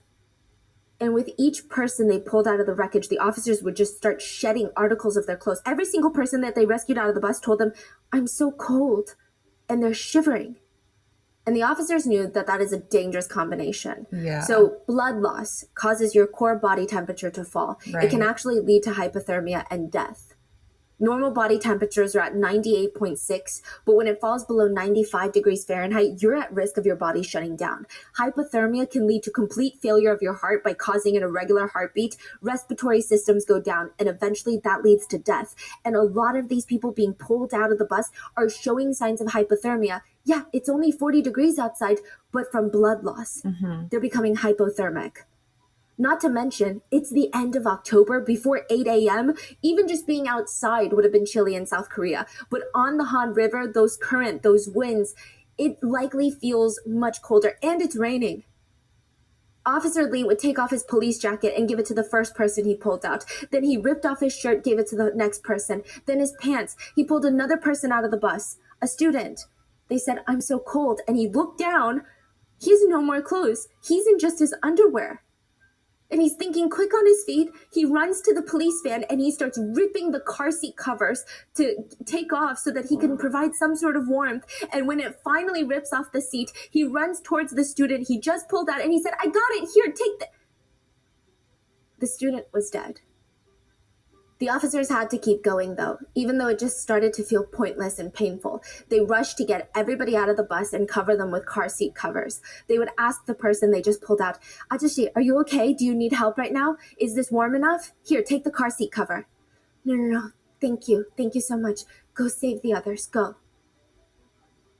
And with each person they pulled out of the wreckage, the officers would just start shedding articles of their clothes. Every single person that they rescued out of the bus told them, "I'm so cold." And they're shivering. And the officers knew that that is a dangerous combination. Yeah. So blood loss causes your core body temperature to fall. Right. It can actually lead to hypothermia and death. Normal body temperatures are at 98.6, but when it falls below 95 degrees Fahrenheit, you're at risk of your body shutting down. Hypothermia can lead to complete failure of your heart by causing an irregular heartbeat, respiratory systems go down, and eventually that leads to death. And a lot of these people being pulled out of the bus are showing signs of hypothermia. Yeah, it's only 40 degrees outside, but from blood loss. They're becoming hypothermic. Not to mention, it's the end of October before 8 a.m. Even just being outside would have been chilly in South Korea. But on the Han River, those current, those winds, it likely feels much colder, and it's raining. Officer Lee would take off his police jacket and give it to the first person he pulled out. Then he ripped off his shirt, gave it to the next person. Then his pants. He pulled another person out of the bus, a student. They said, "I'm so cold." And he looked down. He has no more clothes. He's in just his underwear. And he's thinking quick on his feet. He runs to the police van and he starts ripping the car seat covers to take off so that he can provide some sort of warmth. And when it finally rips off the seat, he runs towards the student he just pulled out and he said, "I got it, here, take the..." The student was dead. The officers had to keep going, though, even though it just started to feel pointless and painful. They rushed to get everybody out of the bus and cover them with car seat covers. They would ask the person they just pulled out, "Ajashi, are you okay? Do you need help right now? Is this warm enough? Here, take the car seat cover." No. Thank you. Thank you so much. Go save the others. Go."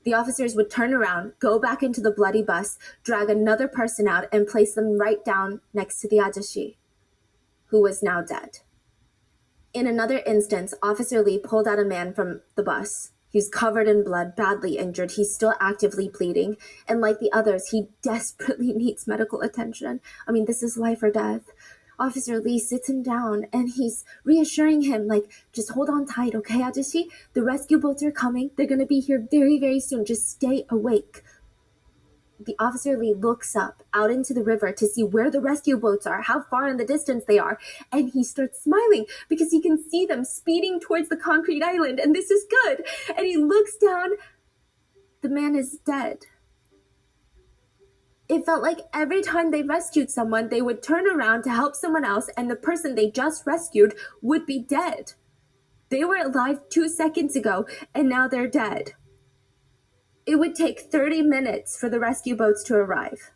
The officers would turn around, go back into the bloody bus, drag another person out, and place them right down next to the Ajashi, who was now dead. In another instance, Officer Lee pulled out a man from the bus. He's covered in blood, badly injured. He's still actively bleeding. And like the others, he desperately needs medical attention. I mean, this is life or death. Officer Lee sits him down and he's reassuring him, like, "Just hold on tight, okay, Ajashi? The rescue boats are coming. They're going to be here very, very soon. Just stay awake." The Officer Lee looks up out into the river to see where the rescue boats are, how far in the distance they are, and he starts smiling because he can see them speeding towards the concrete island, and this is good. And he looks down. The man is dead. It felt like every time they rescued someone, they would turn around to help someone else, and the person they just rescued would be dead. They were alive 2 seconds ago, and now they're dead. It would take 30 minutes for the rescue boats to arrive.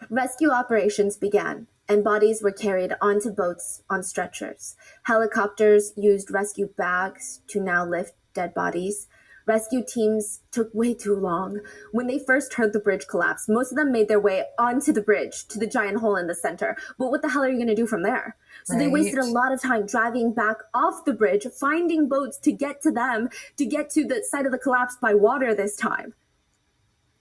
Rescue operations began, and bodies were carried onto boats on stretchers. Helicopters used rescue bags to now lift dead bodies. Rescue teams took way too long. When they first heard the bridge collapse, most of them made their way onto the bridge to the giant hole in the center. But what the hell are you going to do from there? So They wasted a lot of time driving back off the bridge, finding boats to get to them, to get to the site of the collapse by water this time.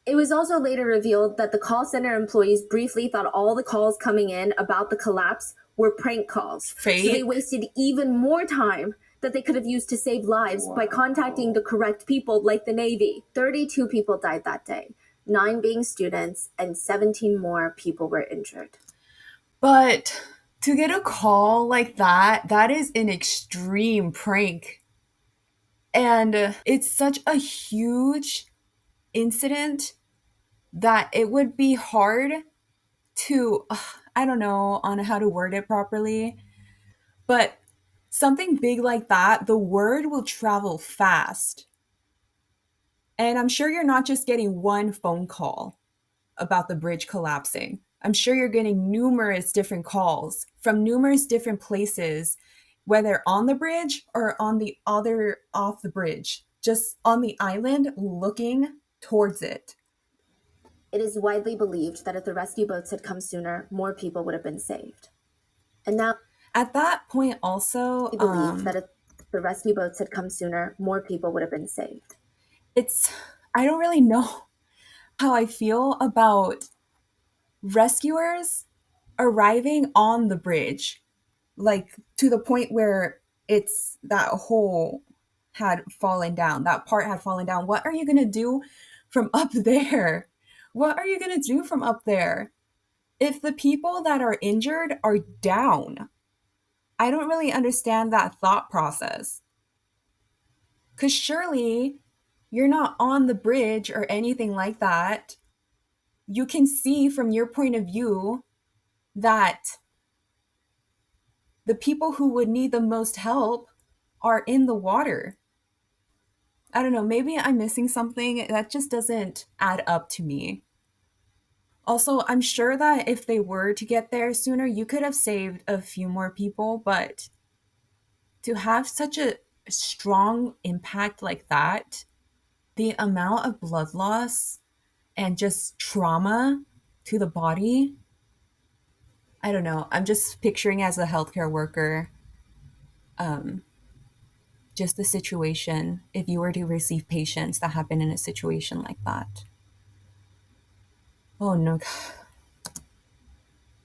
It was also later revealed that the call center employees briefly thought all the calls coming in about the collapse were prank calls. Fake. So they wasted even more time that they could have used to save lives by contacting the correct people, like the Navy. 32 people died that day, 9 being students, and 17 more people were injured. But to get a call like that is an extreme prank. And it's such a huge incident that it would be hard to, I don't know on how to word it properly, but something big like that, the word will travel fast. And I'm sure you're not just getting one phone call about the bridge collapsing. I'm sure you're getting numerous different calls from numerous different places, whether on the bridge or on the other off the bridge, just on the island looking towards it. It is widely believed that if the rescue boats had come sooner, more people would have been saved. And now, at that point also, we believe that if the rescue boats had come sooner, more people would have been saved. I don't really know how I feel about rescuers arriving on the bridge, like to the point where it's that hole had fallen down, that part had fallen down. What are you going to do from up there? What are you going to do from up there? If the people that are injured are down, I don't really understand that thought process. Because surely you're not on the bridge or anything like that. You can see from your point of view that the people who would need the most help are in the water. I don't know, maybe I'm missing something that just doesn't add up to me. Also, I'm sure that if they were to get there sooner, you could have saved a few more people, but to have such a strong impact like that, the amount of blood loss and just trauma to the body, I don't know. I'm just picturing as a healthcare worker, um, just the situation if you were to receive patients that have been in a situation like that. Oh no.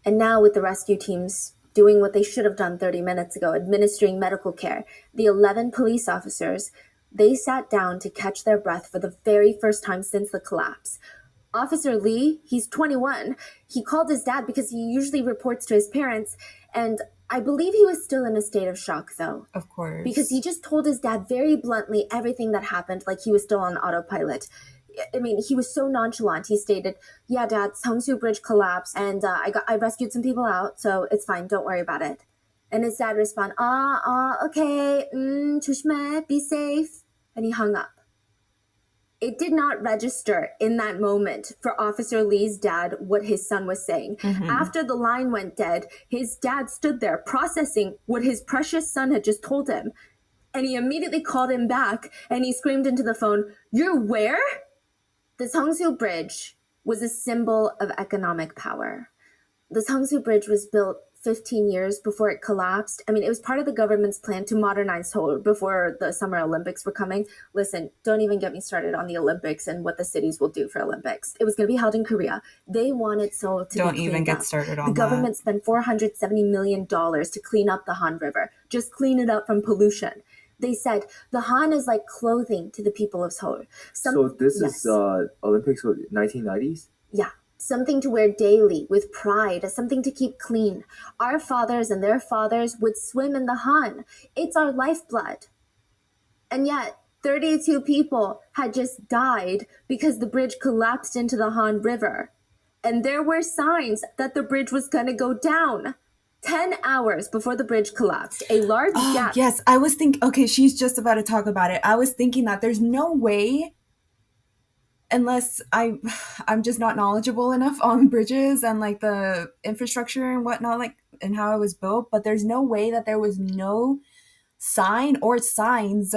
And now, with the rescue teams doing what they should have done 30 minutes ago, administering medical care, the 11 police officers, they sat down to catch their breath for the very first time since the collapse. Officer Lee, he's 21. He called his dad because he usually reports to his parents, and I believe he was still in a state of shock, though. Of course. Because he just told his dad very bluntly everything that happened, like he was still on autopilot. I mean, he was so nonchalant. He stated, "Yeah, Dad, Seongsu Bridge collapsed, and I rescued some people out, so it's fine. Don't worry about it." And his dad responded, okay, 조심해, be safe," and he hung up. It did not register in that moment for Officer Lee's dad what his son was saying. After the line went dead, his dad stood there processing what his precious son had just told him. And he immediately called him back and he screamed into the phone, "You're where?" The Seongsu Bridge was a symbol of economic power. The Seongsu Bridge was built 15 years before it collapsed. I mean, it was part of the government's plan to modernize Seoul before the Summer Olympics were coming. Listen, don't even get me started on the Olympics and what the cities will do for Olympics. It was going to be held in Korea. They wanted Seoul to Don't be even cleaned get up. started on The government spent $470 million to clean up the Han River, just clean it up from pollution. They said the Han is like clothing to the people of Seoul. So this is Olympics of 1990s? Yeah, something to wear daily with pride, something to keep clean. Our fathers and their fathers would swim in the Han. It's our lifeblood. And yet, 32 people had just died because the bridge collapsed into the Han River. And there were signs that the bridge was going to go down. 10 hours before the bridge collapsed, a large gap. Yes, I was thinking, okay, she's just about to talk about it. I was thinking that there's no way, unless I'm just not knowledgeable enough on bridges and like the infrastructure and whatnot, like and how it was built, but there's no way that there was no sign or signs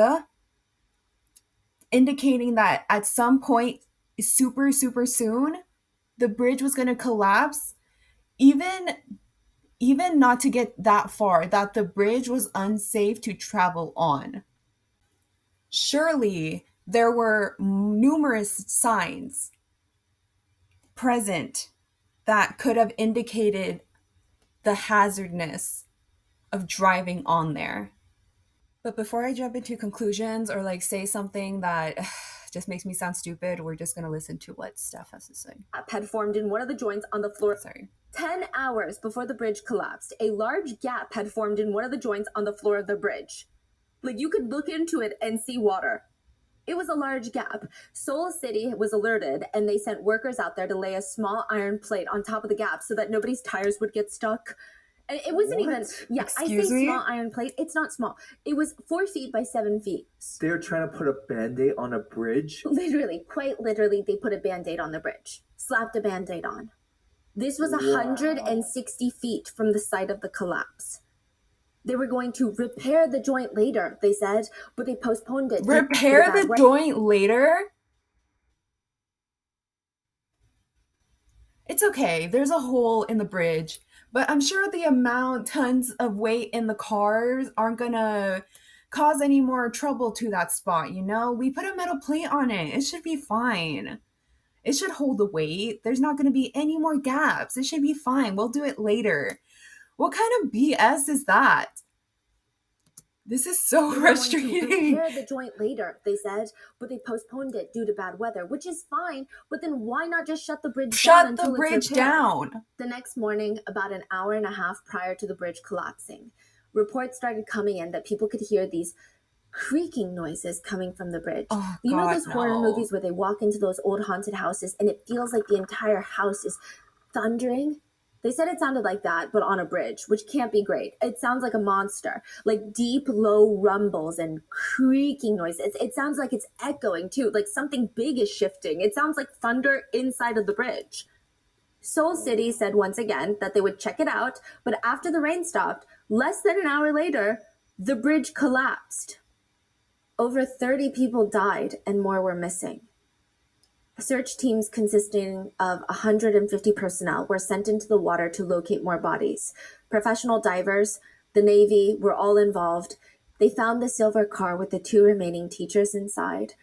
indicating that at some point super soon the bridge was going to collapse, even not to get that far, that the bridge was unsafe to travel on. Surely there were numerous signs present that could have indicated the hazardness of driving on there. But before I jump into conclusions or like say something that just makes me sound stupid, we're just going to listen to what Steph has to say. Had formed in one of the joints on the floor. Sorry. 10 hours before the bridge collapsed, a large gap had formed in one of the joints on the floor of the bridge. Like, you could look into it and see water. It was a large gap. Seoul City was alerted, and they sent workers out there to lay a small iron plate on top of the gap so that nobody's tires would get stuck. And it wasn't even, Excuse I say me? small iron plate. It's not small. It was 4 feet by 7 feet. They're trying to put a Band-Aid on a bridge? Literally, quite literally, they put a Band-Aid on the bridge. Slapped a Band-Aid on. This was 160 feet from the site of the collapse. They were going to repair the joint later, they said, but they postponed it. Repair the joint later? It's okay, there's a hole in the bridge, but I'm sure the tons of weight in the cars aren't gonna cause any more trouble to that spot, you know? We put a metal plate on it, it should be fine. It should hold the weight. There's not going to be any more gaps. It should be fine. We'll do it later. What kind of BS is that? This is so frustrating. They repair the joint later, they said, but they postponed it due to bad weather, which is fine. But then why not just shut the bridge down? Shut the bridge down. The next morning, about an hour and a half prior to the bridge collapsing, reports started coming in that people could hear these creaking noises coming from the bridge. Oh, you know God, those horror movies where they walk into those old haunted houses and it feels like the entire house is thundering? They said it sounded like that, but on a bridge, which can't be great. It sounds like a monster, like deep, low rumbles and creaking noises. It sounds like it's echoing too, like something big is shifting. It sounds like thunder inside of the bridge. Seoul City said once again that they would check it out, but after the rain stopped, less than an hour later, the bridge collapsed. Over 30 people died and more were missing. Search teams consisting of 150 personnel were sent into the water to locate more bodies. Professional divers, the Navy were all involved. They found the silver car with the 2 remaining teachers inside.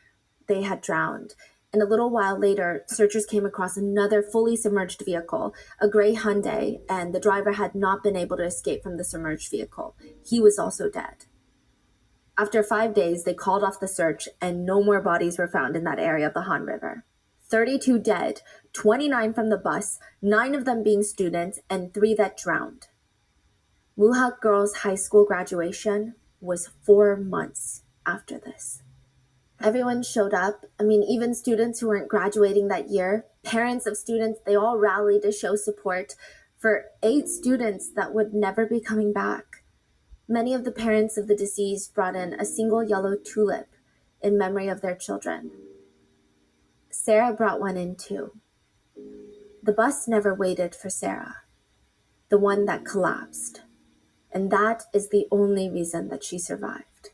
They had drowned. And a little while later, searchers came across another fully submerged vehicle, a gray Hyundai, and the driver had not been able to escape from the submerged vehicle. He was also dead. After 5 days, they called off the search, and no more bodies were found in that area of the Han River. 32 dead, 29 from the bus, 9 of them being students, and 3 that drowned. Muhak Girls' high school graduation was 4 months after this. Everyone showed up. I mean, even students who weren't graduating that year, parents of students, they all rallied to show support for 8 students that would never be coming back. Many of the parents of the deceased brought in a single yellow tulip in memory of their children. Sarah brought one in too. The bus never waited for Sarah, the one that collapsed. And that is the only reason that she survived.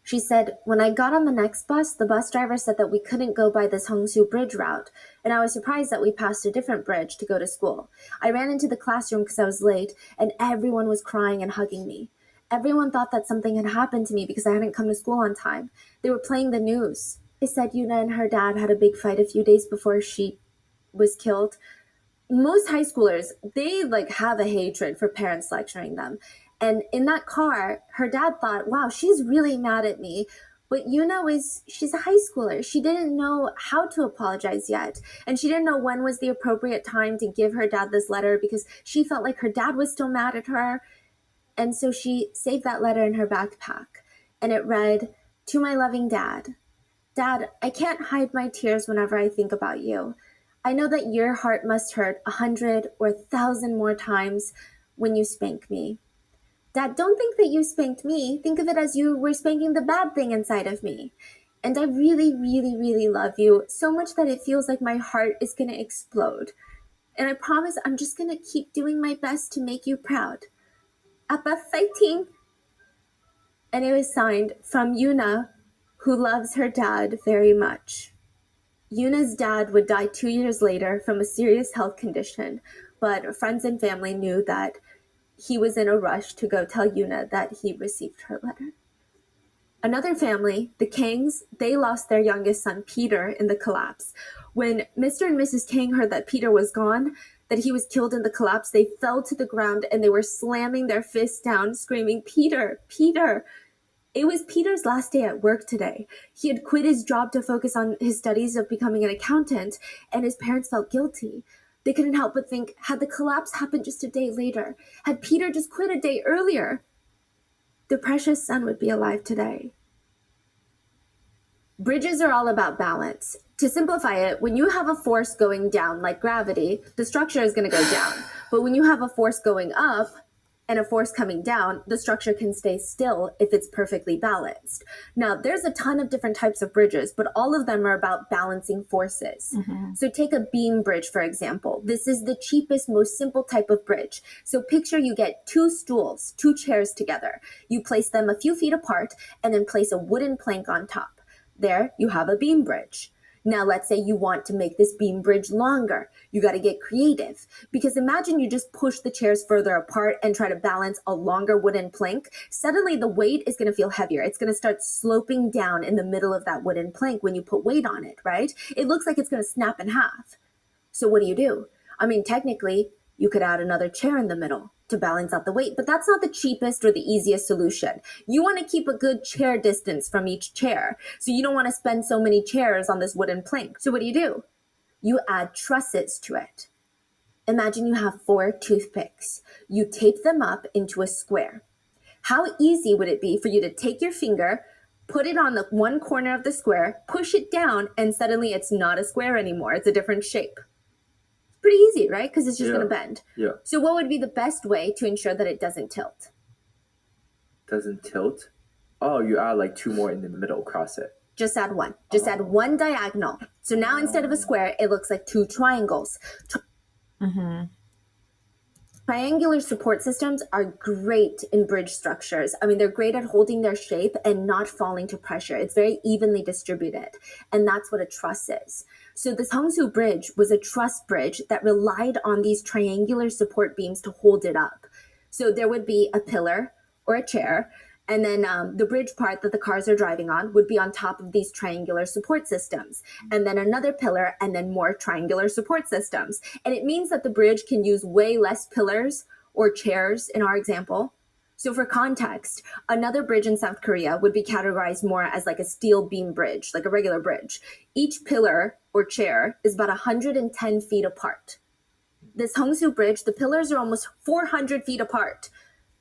She said, when I got on the next bus, the bus driver said that we couldn't go by this Hongsu Bridge route, and I was surprised that we passed a different bridge to go to school. I ran into the classroom because I was late, and everyone was crying and hugging me. Everyone thought that something had happened to me because I hadn't come to school on time. They were playing the news. They said Yuna and her dad had a big fight a few days before she was killed. Most high schoolers, they have a hatred for parents lecturing them. And in that car, her dad thought, wow, she's really mad at me. But Yuna she's a high schooler. She didn't know how to apologize yet. And she didn't know when was the appropriate time to give her dad this letter because she felt like her dad was still mad at her. And so she saved that letter in her backpack. And it read, "To my loving dad. Dad, I can't hide my tears whenever I think about you. I know that your heart must hurt 100 or 1,000 more times when you spank me. Dad, don't think that you spanked me. Think of it as you were spanking the bad thing inside of me. And I really, really, really love you so much that it feels like my heart is going to explode. And I promise I'm just going to keep doing my best to make you proud. Appa fighting." And it was signed from Yuna, who loves her dad very much. Yuna's dad would die 2 years later from a serious health condition, but friends and family knew that he was in a rush to go tell Yuna that he received her letter. Another family, the Kangs, they lost their youngest son, Peter, in the collapse. When Mr. and Mrs. Kang heard that Peter was gone, that he was killed in the collapse, they fell to the ground and they were slamming their fists down, screaming, "Peter, Peter." It was Peter's last day at work today. He had quit his job to focus on his studies of becoming an accountant, and his parents felt guilty. They couldn't help but think, had the collapse happened just a day later, had Peter just quit a day earlier, the precious son would be alive today. Bridges are all about balance. To simplify it, when you have a force going down, like gravity, the structure is going to go down. But when you have a force going up, and a force coming down, the structure can stay still if it's perfectly balanced. Now, there's a ton of different types of bridges, but all of them are about balancing forces. Mm-hmm. So take a beam bridge, for example. This is the cheapest, most simple type of bridge. So picture you get 2 stools, 2 chairs together. You place them a few feet apart and then place a wooden plank on top. There, you have a beam bridge. Now, let's say you want to make this beam bridge longer. You got to get creative, because imagine you just push the chairs further apart and try to balance a longer wooden plank. Suddenly, the weight is going to feel heavier. It's going to start sloping down in the middle of that wooden plank when you put weight on it, right? It looks like it's going to snap in half. So what do? I mean, technically, you could add another chair in the middle to balance out the weight, but that's not the cheapest or the easiest solution. You want to keep a good chair distance from each chair, so you don't want to spend so many chairs on this wooden plank. So what do? You add trusses to it. Imagine you have 4 toothpicks. You tape them up into a square. How easy would it be for you to take your finger, put it on the one corner of the square, push it down, and suddenly it's not a square anymore. It's a different shape. Pretty easy, easy, right? Because it's just going to bend. Yeah. So what would be the best way to ensure that it doesn't tilt? Doesn't tilt? Oh, you add like 2 more in the middle across it. Just add one. Just add one diagonal. So now instead of a square, it looks like 2 triangles. Triangular support systems are great in bridge structures. I mean, they're great at holding their shape and not falling to pressure. It's very evenly distributed. And that's what a truss is. So this Hongsu Bridge was a truss bridge that relied on these triangular support beams to hold it up. So there would be a pillar or a chair, and then the bridge part that the cars are driving on would be on top of these triangular support systems. And then another pillar, and then more triangular support systems. And it means that the bridge can use way less pillars or chairs in our example. So for context, another bridge in South Korea would be categorized more as like a steel beam bridge, like a regular bridge. Each pillar or chair is about 110 feet apart. This Hongsu Bridge, the pillars are almost 400 feet apart,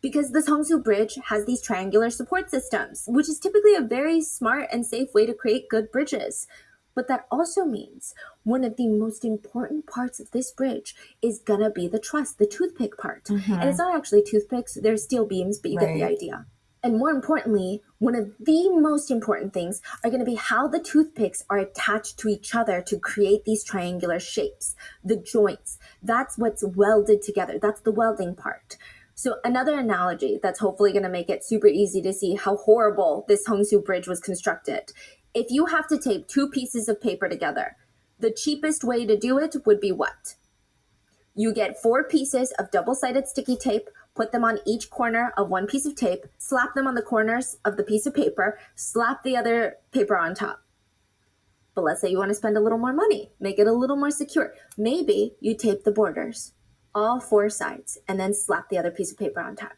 because this Hongsu Bridge has these triangular support systems, which is typically a very smart and safe way to create good bridges. But that also means one of the most important parts of this bridge is gonna be the truss, the toothpick part. And it's not actually toothpicks, they're steel beams, but you get the idea. And more importantly, one of the most important things are going to be how the toothpicks are attached to each other to create these triangular shapes, the joints. That's what's welded together. That's the welding part. So another analogy that's hopefully going to make it super easy to see how horrible this Hongsu Bridge was constructed. If you have to tape 2 pieces of paper together, the cheapest way to do it would be what? You get 4 pieces of double-sided sticky tape, put them on each corner of one piece of tape, slap them on the corners of the piece of paper, slap the other paper on top. But let's say you want to spend a little more money, make it a little more secure. Maybe you tape the borders, all 4 sides, and then slap the other piece of paper on top.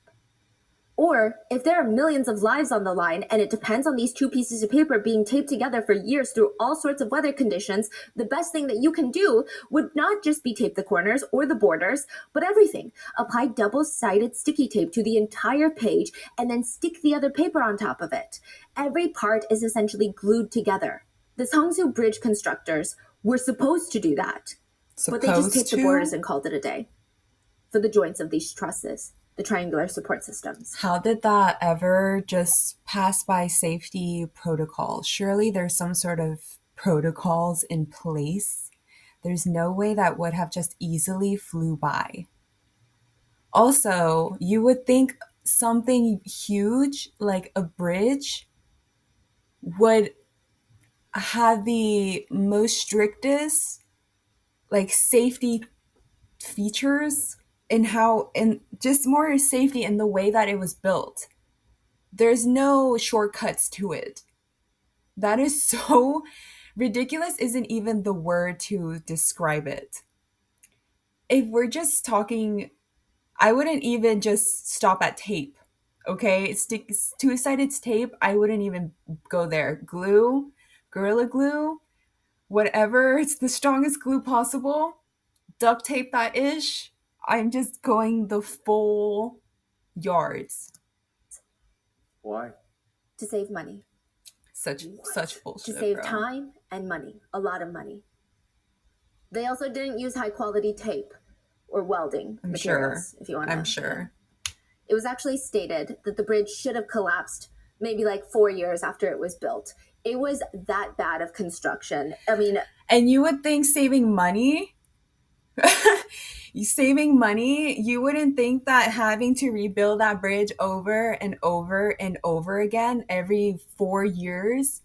Or if there are millions of lives on the line and it depends on these 2 pieces of paper being taped together for years through all sorts of weather conditions, the best thing that you can do would not just be tape the corners or the borders, but everything. Apply double-sided sticky tape to the entire page and then stick the other paper on top of it. Every part is essentially glued together. The Hongsu Bridge constructors were supposed to do that, but they just taped the borders and called it a day for the joints of these trusses. The triangular support systems. How did that ever just pass by safety protocol? Surely there's some sort of protocols in place. There's no way that would have just easily flew by. Also, you would think something huge like a bridge would have the most strictest like safety features and just more safety in the way that it was built. There's no shortcuts to it. That is so ridiculous, isn't even the word to describe it. If we're just talking, I wouldn't even just stop at tape. Okay, two-sided tape, I wouldn't even go there. Glue, Gorilla Glue, whatever, it's the strongest glue possible. Duct tape that ish. I'm just going the full yards. Why? To save money. Such bullshit. To save bro. time and money. A lot of money. They also didn't use high quality tape or welding materials, if you want to. I'm sure. It was actually stated that the bridge should have collapsed maybe like 4 years after it was built. It was that bad of construction. I mean, and you would think saving money you wouldn't think that having to rebuild that bridge over and over and over again every 4 years,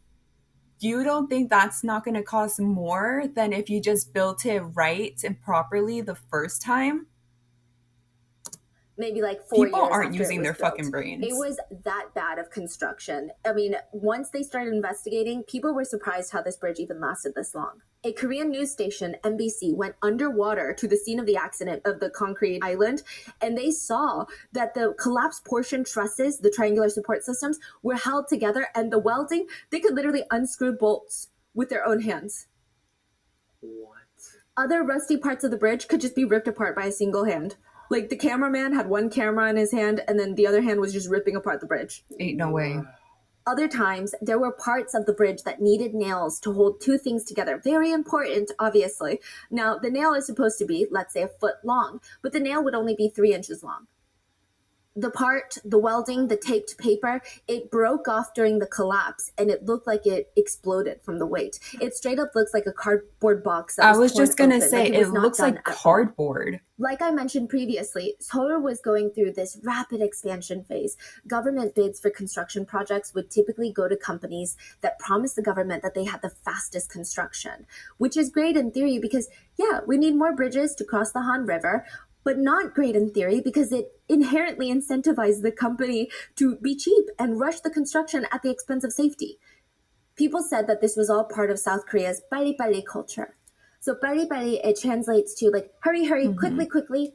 you don't think that's not going to cost more than if you just built it right and properly the first time? Maybe like 4 years. People aren't after using it was their built. fucking brains. It was that bad of construction. I mean, once they started investigating, people were surprised how this bridge even lasted this long. A Korean news station, MBC, went underwater to the scene of the accident of the concrete island, and they saw that the collapsed portion trusses, the triangular support systems, were held together, and the welding, they could literally unscrew bolts with their own hands. What? Other rusty parts of the bridge could just be ripped apart by a single hand. Like, the cameraman had one camera in his hand, and then the other hand was just ripping apart the bridge. Ain't no way. Other times, there were parts of the bridge that needed nails to hold two things together. Very important, obviously. Now, the nail is supposed to be, let's say, a foot long, but the nail would only be 3 inches long. The welding, the taped paper, it broke off during the collapse and it looked like it exploded from the weight. It straight up looks like a cardboard box that I was just going to say, it it looks like cardboard. Like I mentioned previously, Seoul was going through this rapid expansion phase. Government bids for construction projects would typically go to companies that promised the government that they had the fastest construction, which is great in theory because, yeah, we need more bridges to cross the Han River, but not great in theory because it inherently incentivized the company to be cheap and rush the construction at the expense of safety. People said that this was all part of South Korea's pari-pari culture. So pari-pari, it translates to like hurry, hurry, quickly, quickly.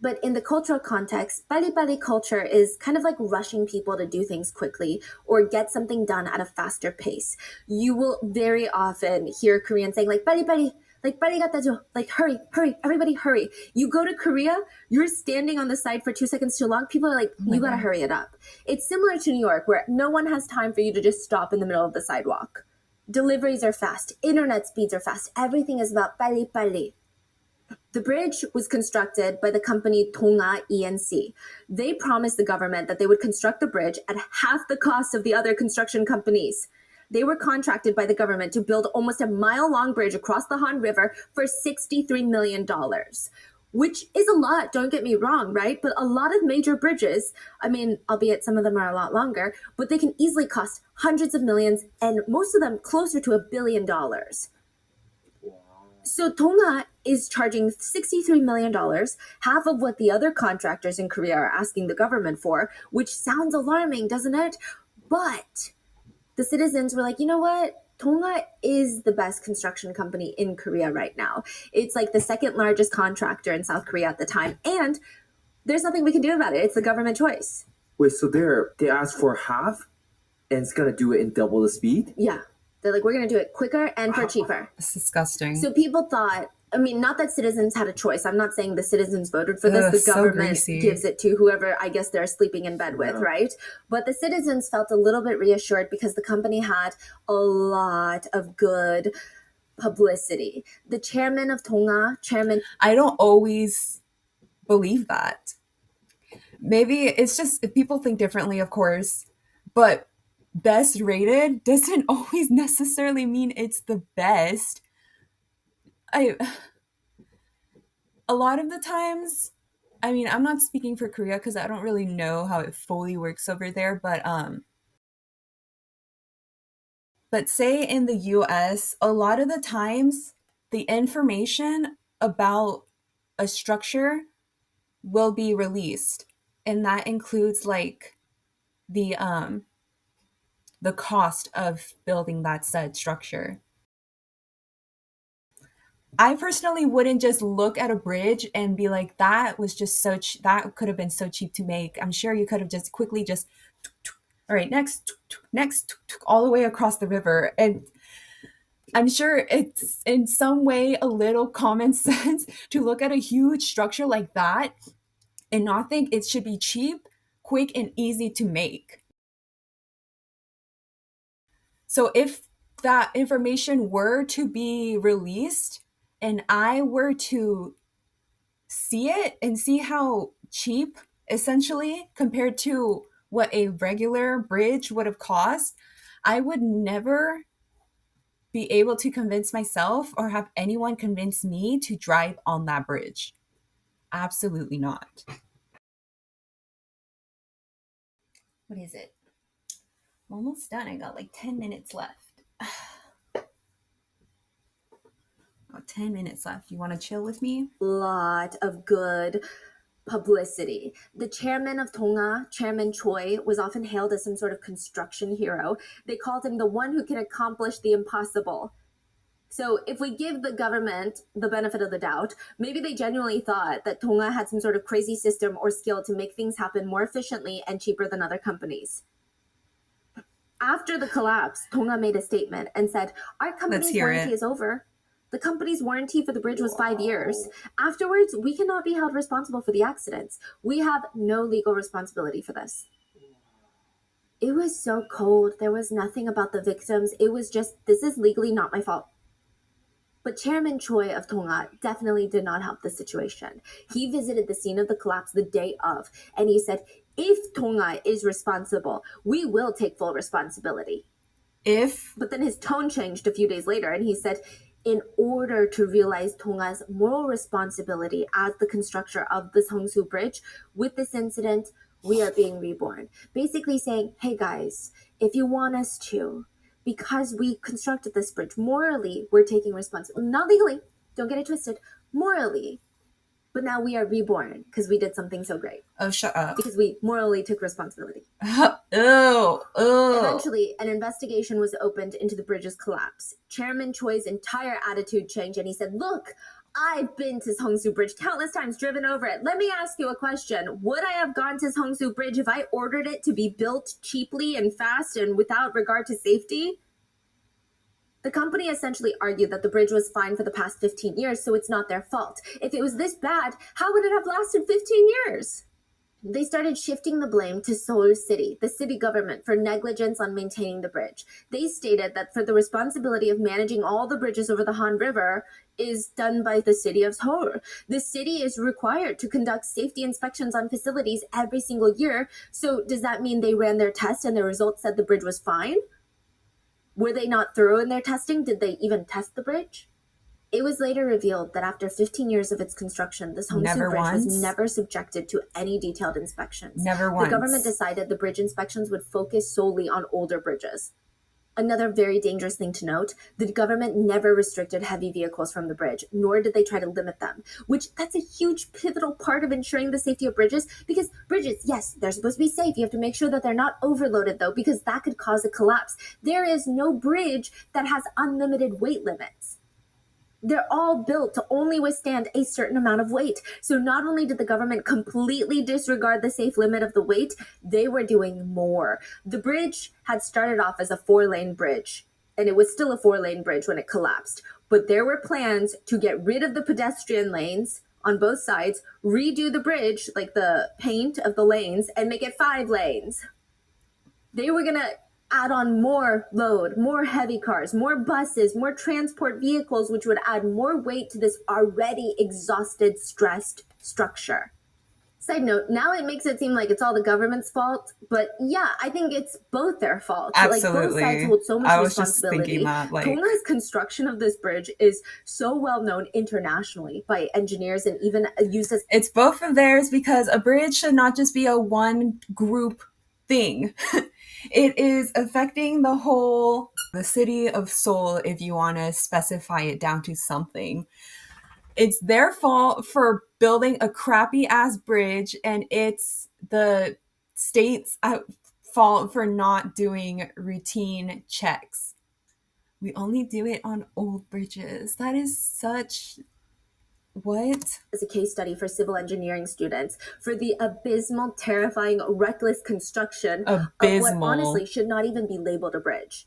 But in the cultural context, pari-pari culture is kind of like rushing people to do things quickly or get something done at a faster pace. You will very often hear Koreans saying like pari-pari, like "빨리 like hurry, hurry, everybody hurry. You go to Korea, you're standing on the side for 2 seconds too long. People are like, you gotta hurry it up. It's similar to New York where no one has time for you to just stop in the middle of the sidewalk. Deliveries are fast, internet speeds are fast, everything is about 빨리. The bridge was constructed by the company Donga E&C. They promised the government that they would construct the bridge at half the cost of the other construction companies. They were contracted by the government to build almost a mile-long bridge across the Han River for $63 million, which is a lot, don't get me wrong, right? But a lot of major bridges, I mean, albeit some of them are a lot longer, but they can easily cost hundreds of millions and most of them closer to $1 billion. So Donga is charging $63 million, half of what the other contractors in Korea are asking the government for, which sounds alarming, doesn't it? But the citizens were like, you know what? Donga is the best construction company in Korea right now. It's like the second largest contractor in South Korea at the time. And there's nothing we can do about it. It's the government choice. Wait, so they asked for half and it's going to do it in double the speed? Yeah. They're like, we're going to do it quicker and for cheaper. It's disgusting. So people thought, I mean, not that citizens had a choice. I'm not saying the citizens voted for this. The government gives it to whoever, I guess, they're sleeping in bed with, right? But the citizens felt a little bit reassured because the company had a lot of good publicity. The chairman of Donga, I don't always believe that. Maybe it's just people think differently, of course, but best rated doesn't always necessarily mean it's the best. A lot of the times, I mean, I'm not speaking for Korea because I don't really know how it fully works over there, but say in the US, a lot of the times the information about a structure will be released, and that includes like the cost of building that said structure. I personally wouldn't just look at a bridge and be like, that was just that could have been so cheap to make. I'm sure you could have just quickly just, all right, next, all the way across the river. And I'm sure it's in some way a little common sense to look at a huge structure like that and not think it should be cheap, quick, and easy to make. So if that information were to be released and I were to see it and see how cheap, essentially, compared to what a regular bridge would have cost, I would never be able to convince myself or have anyone convince me to drive on that bridge. Absolutely not. What is it? I'm almost done. I got like 10 minutes left. 10 minutes left. You want to chill with me? Lot of good publicity. The chairman of Donga, Chairman Choi, was often hailed as some sort of construction hero. They called him the one who can accomplish the impossible. So if we give the government the benefit of the doubt, maybe they genuinely thought that Donga had some sort of crazy system or skill to make things happen more efficiently and cheaper than other companies. After the collapse, Donga made a statement and said, our company's warranty is over. The company's warranty for the bridge was 5 years. Afterwards, we cannot be held responsible for the accidents. We have no legal responsibility for this. It was so cold. There was nothing about the victims. It was just, this is legally not my fault. But Chairman Choi of Tonga definitely did not help the situation. He visited the scene of the collapse the day of, and he said, if Tonga is responsible, we will take full responsibility. But then his tone changed a few days later, and he said, in order to realize Tonga's moral responsibility as the constructor of the Seongsu Bridge, with this incident, we are being reborn. Basically saying, hey guys, if you want us to, because we constructed this bridge, morally, we're taking responsibility. Not legally, don't get it twisted, morally. But now we are reborn because we did something so great. Oh, shut up. Because we morally took responsibility. Ew. Eventually, an investigation was opened into the bridge's collapse. Chairman Choi's entire attitude changed, and he said, look, I've been to Seongsu Bridge countless times, driven over it. Let me ask you a question. Would I have gone to Seongsu Bridge if I ordered it to be built cheaply and fast and without regard to safety? The company essentially argued that the bridge was fine for the past 15 years, so it's not their fault. If it was this bad, how would it have lasted 15 years? They started shifting the blame to Seoul City, the city government, for negligence on maintaining the bridge. They stated that for the responsibility of managing all the bridges over the Han River is done by the city of Seoul. The city is required to conduct safety inspections on facilities every single year. So does that mean they ran their test and the results said the bridge was fine? Were they not thorough in their testing? Did they even test the bridge? It was later revealed that after 15 years of its construction, the Seongsu Bridge was never subjected to any detailed inspections. Never once. The government decided the bridge inspections would focus solely on older bridges. Another very dangerous thing to note, the government never restricted heavy vehicles from the bridge, nor did they try to limit them, which that's a huge pivotal part of ensuring the safety of bridges, because bridges, yes, they're supposed to be safe. You have to make sure that they're not overloaded, though, because that could cause a collapse. There is no bridge that has unlimited weight limits. They're all built to only withstand a certain amount of weight. So not only did the government completely disregard the safe limit of the weight, they were doing more. The bridge had started off as a 4-lane bridge, and it was still a 4-lane bridge when it collapsed. But there were plans to get rid of the pedestrian lanes on both sides, redo the bridge, like the paint of the lanes, and make it 5 lanes. They were going to add on more load, more heavy cars, more buses, more transport vehicles, which would add more weight to this already exhausted, stressed structure. Side note, now it makes it seem like it's all the government's fault, but yeah, I think it's both their fault. Absolutely. Like, both sides hold so much I was responsibility. just thinking that, like, Tonga's construction of this bridge is so well known internationally by engineers and even used as... It's both of theirs, because a bridge should not just be a one group thing. It is affecting the city of Seoul, if you want to specify it down to something. It's their fault for building a crappy ass bridge, and it's the state's fault for not doing routine checks. We only do it on old bridges. That is such... What? As a case study for civil engineering students for the abysmal, terrifying, reckless construction of what honestly should not even be labeled a bridge.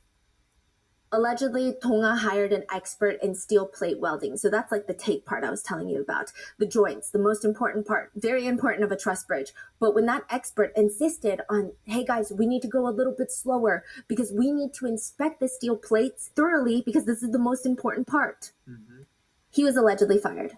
Allegedly, Tonga hired an expert in steel plate welding. So that's like the take part I was telling you about. The joints, the most important part, very important of a truss bridge. But when that expert insisted on, hey guys, we need to go a little bit slower because we need to inspect the steel plates thoroughly because this is the most important part. Mm-hmm. He was allegedly fired.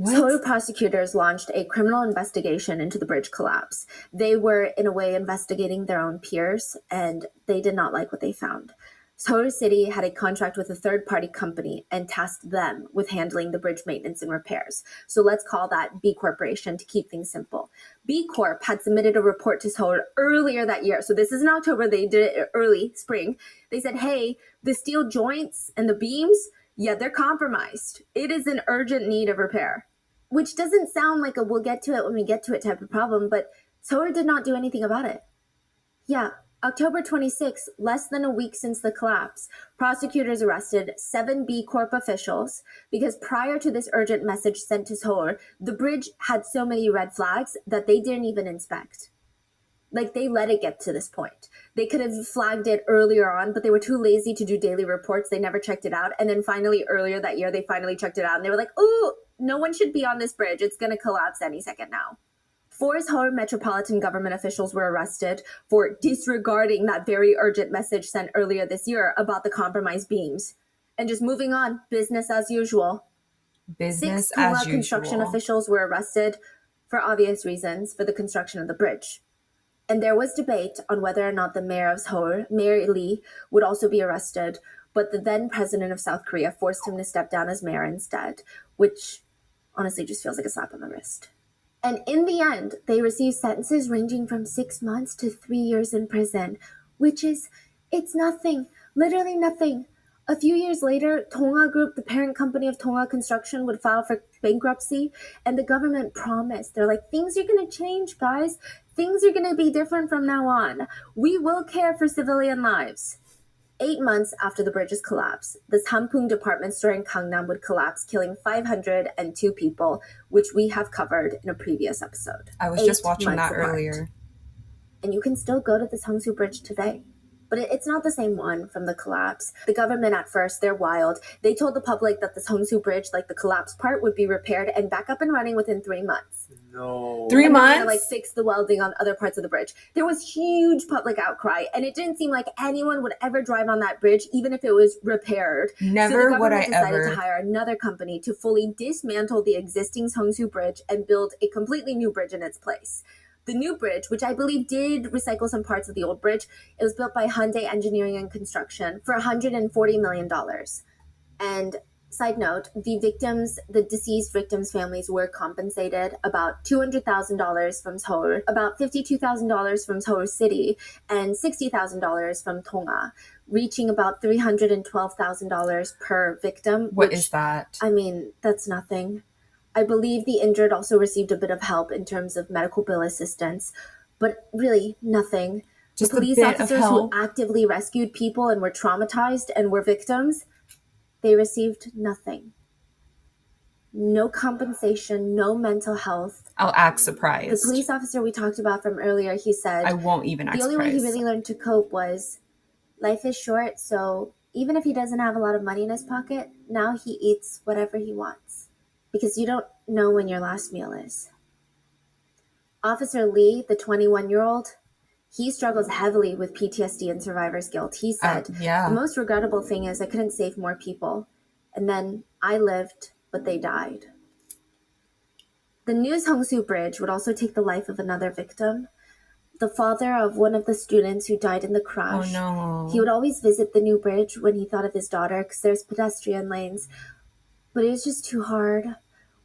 Seoul prosecutors launched a criminal investigation into the bridge collapse. They were, in a way, investigating their own peers, and they did not like what they found. Seoul City had a contract with a third-party company and tasked them with handling the bridge maintenance and repairs. So let's call that B Corporation to keep things simple. B Corp had submitted a report to Seoul earlier that year. So this is in October. They did it early spring. They said, hey, the steel joints and the beams, yeah, they're compromised. It is in urgent need of repair, which doesn't sound like a we'll get to it when we get to it type of problem, but Seoul did not do anything about it. Yeah, October 26, less than a week since the collapse, prosecutors arrested 7 B Corp officials because prior to this urgent message sent to Seoul, the bridge had so many red flags that they didn't even inspect. Like, they let it get to this point. They could have flagged it earlier on, but they were too lazy to do daily reports. They never checked it out. And then finally, earlier that year, they finally checked it out. And they were like, oh, no one should be on this bridge. It's going to collapse any second now. 4 Seoul metropolitan government officials were arrested for disregarding that very urgent message sent earlier this year about the compromised beams. And just moving on, business as usual. 6 Business Tonga as construction usual. officials were arrested for obvious reasons for the construction of the bridge. And there was debate on whether or not the mayor of Seoul, Mayor Lee, would also be arrested, but the then president of South Korea forced him to step down as mayor instead, which honestly just feels like a slap on the wrist. And in the end, they received sentences ranging from 6 months to 3 years in prison, which is, it's nothing, literally nothing. A few years later, Tonga Group, the parent company of Tonga Construction, would file for bankruptcy, and the government promised, they're like, things are going to change, guys. Things are going to be different from now on. We will care for civilian lives. 8 months after the bridge's collapse, the Sampung department store in Gangnam would collapse, killing 502 people, which we have covered in a previous episode. I was just 8 watching months that apart. earlier. And you can still go to the Seongsu Bridge today. But it's not the same one from the collapse. The government at first, they're wild. They told the public that the Seongsu Bridge, like the collapsed part, would be repaired and back up and running within 3 months. No. 3 And they're months? gonna, like, fix the welding on other parts of the bridge. There was huge public outcry, and it didn't seem like anyone would ever drive on that bridge, even if it was repaired. Never so the would I government decided ever. to hire another company to fully dismantle the existing Seongsu Bridge and build a completely new bridge in its place. The new bridge, which I believe did recycle some parts of the old bridge, it was built by Hyundai Engineering and Construction for $140 million. And side note, the deceased victims' families were compensated about $200,000 from Seoul, about $52,000 from Seoul City, and $60,000 from Tonga, reaching about $312,000 per victim. What is that? I mean, that's nothing. I believe the injured also received a bit of help in terms of medical bill assistance, but really nothing. Just the a police bit of officers who help. actively rescued people and were traumatized and were victims, they received nothing. No compensation, no mental health. I'll act The surprised. police officer we talked about from earlier, he said I won't even act the only way he surprised. really learned to cope was life is short, so even if he doesn't have a lot of money in his pocket, now he eats whatever he wants. Because you don't know when your last meal is. Officer Lee, the 21-year-old, he struggles heavily with PTSD and survivor's guilt. He said, Yeah. the most regrettable thing is I couldn't save more people. And then I lived, but they died. The new Seongsu Bridge would also take the life of another victim, the father of one of the students who died in the Oh crash. no. He would always visit the new bridge when he thought of his daughter because there's pedestrian lanes. But it was just too hard.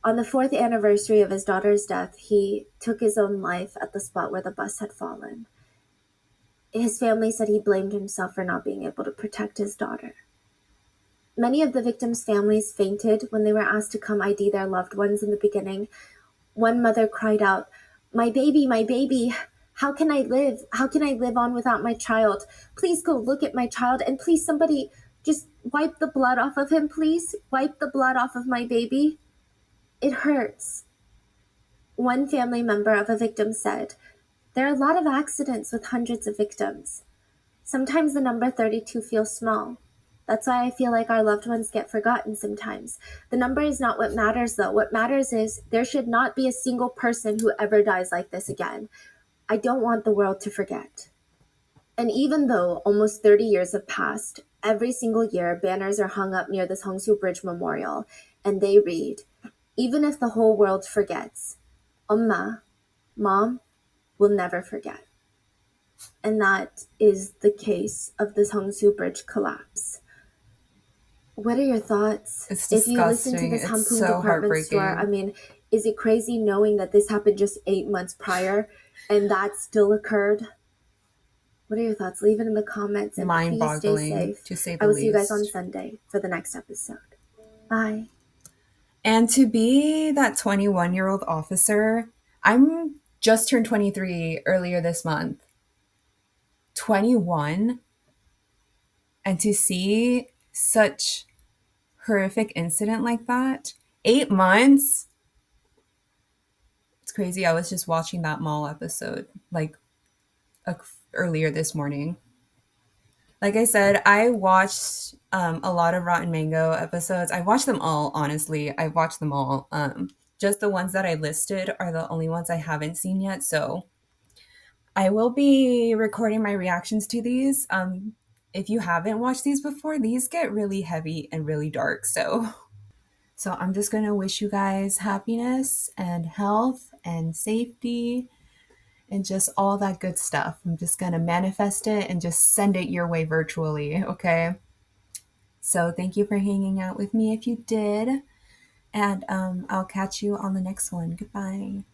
On the 4th anniversary of his daughter's death, he took his own life at the spot where the bus had fallen. His family said he blamed himself for not being able to protect his daughter. Many of the victims' families fainted when they were asked to come ID their loved ones in the beginning. One mother cried out, my baby, how can I live? How can I live on without my child? Please go look at my child, and please somebody just wipe the blood off of him, please. Wipe the blood off of my baby. It hurts. One family member of a victim said, there are a lot of accidents with hundreds of victims. Sometimes the number 32 feels small. That's why I feel like our loved ones get forgotten sometimes. The number is not what matters, though. What matters is there should not be a single person who ever dies like this again. I don't want the world to forget. And even though almost 30 years have passed, every single year banners are hung up near the Seongsu Bridge Memorial, and they read, even if the whole world forgets, 엄마, Mom, will never forget. And that is the case of the Seongsu Bridge collapse. What are your thoughts? It's If you listen to disgusting. this It's Hampung so department store, I heartbreaking. mean, is it crazy knowing that this happened just 8 months prior and that still occurred? What are your thoughts? Leave it in the comments and please stay Mind-boggling, safe. to say the I will see you guys on least. Sunday for the next episode. Bye. And to be that 21-year-old officer, I'm just turned 23 earlier this month. 21? And to see such horrific incident like that, 8 months? It's crazy. I was just watching that mall episode earlier this morning. Like I said, I watched a lot of Rotten Mango episodes. I watched them all, honestly. I watched them all. just the ones that I listed are the only ones I haven't seen yet. So I will be recording my reactions to these. If you haven't watched these before, these get really heavy and really dark. So I'm just going to wish you guys happiness and health and safety and just all that good stuff. I'm just going to manifest it and just send it your way virtually, okay? So thank you for hanging out with me if you did. And I'll catch you on the next one. Goodbye.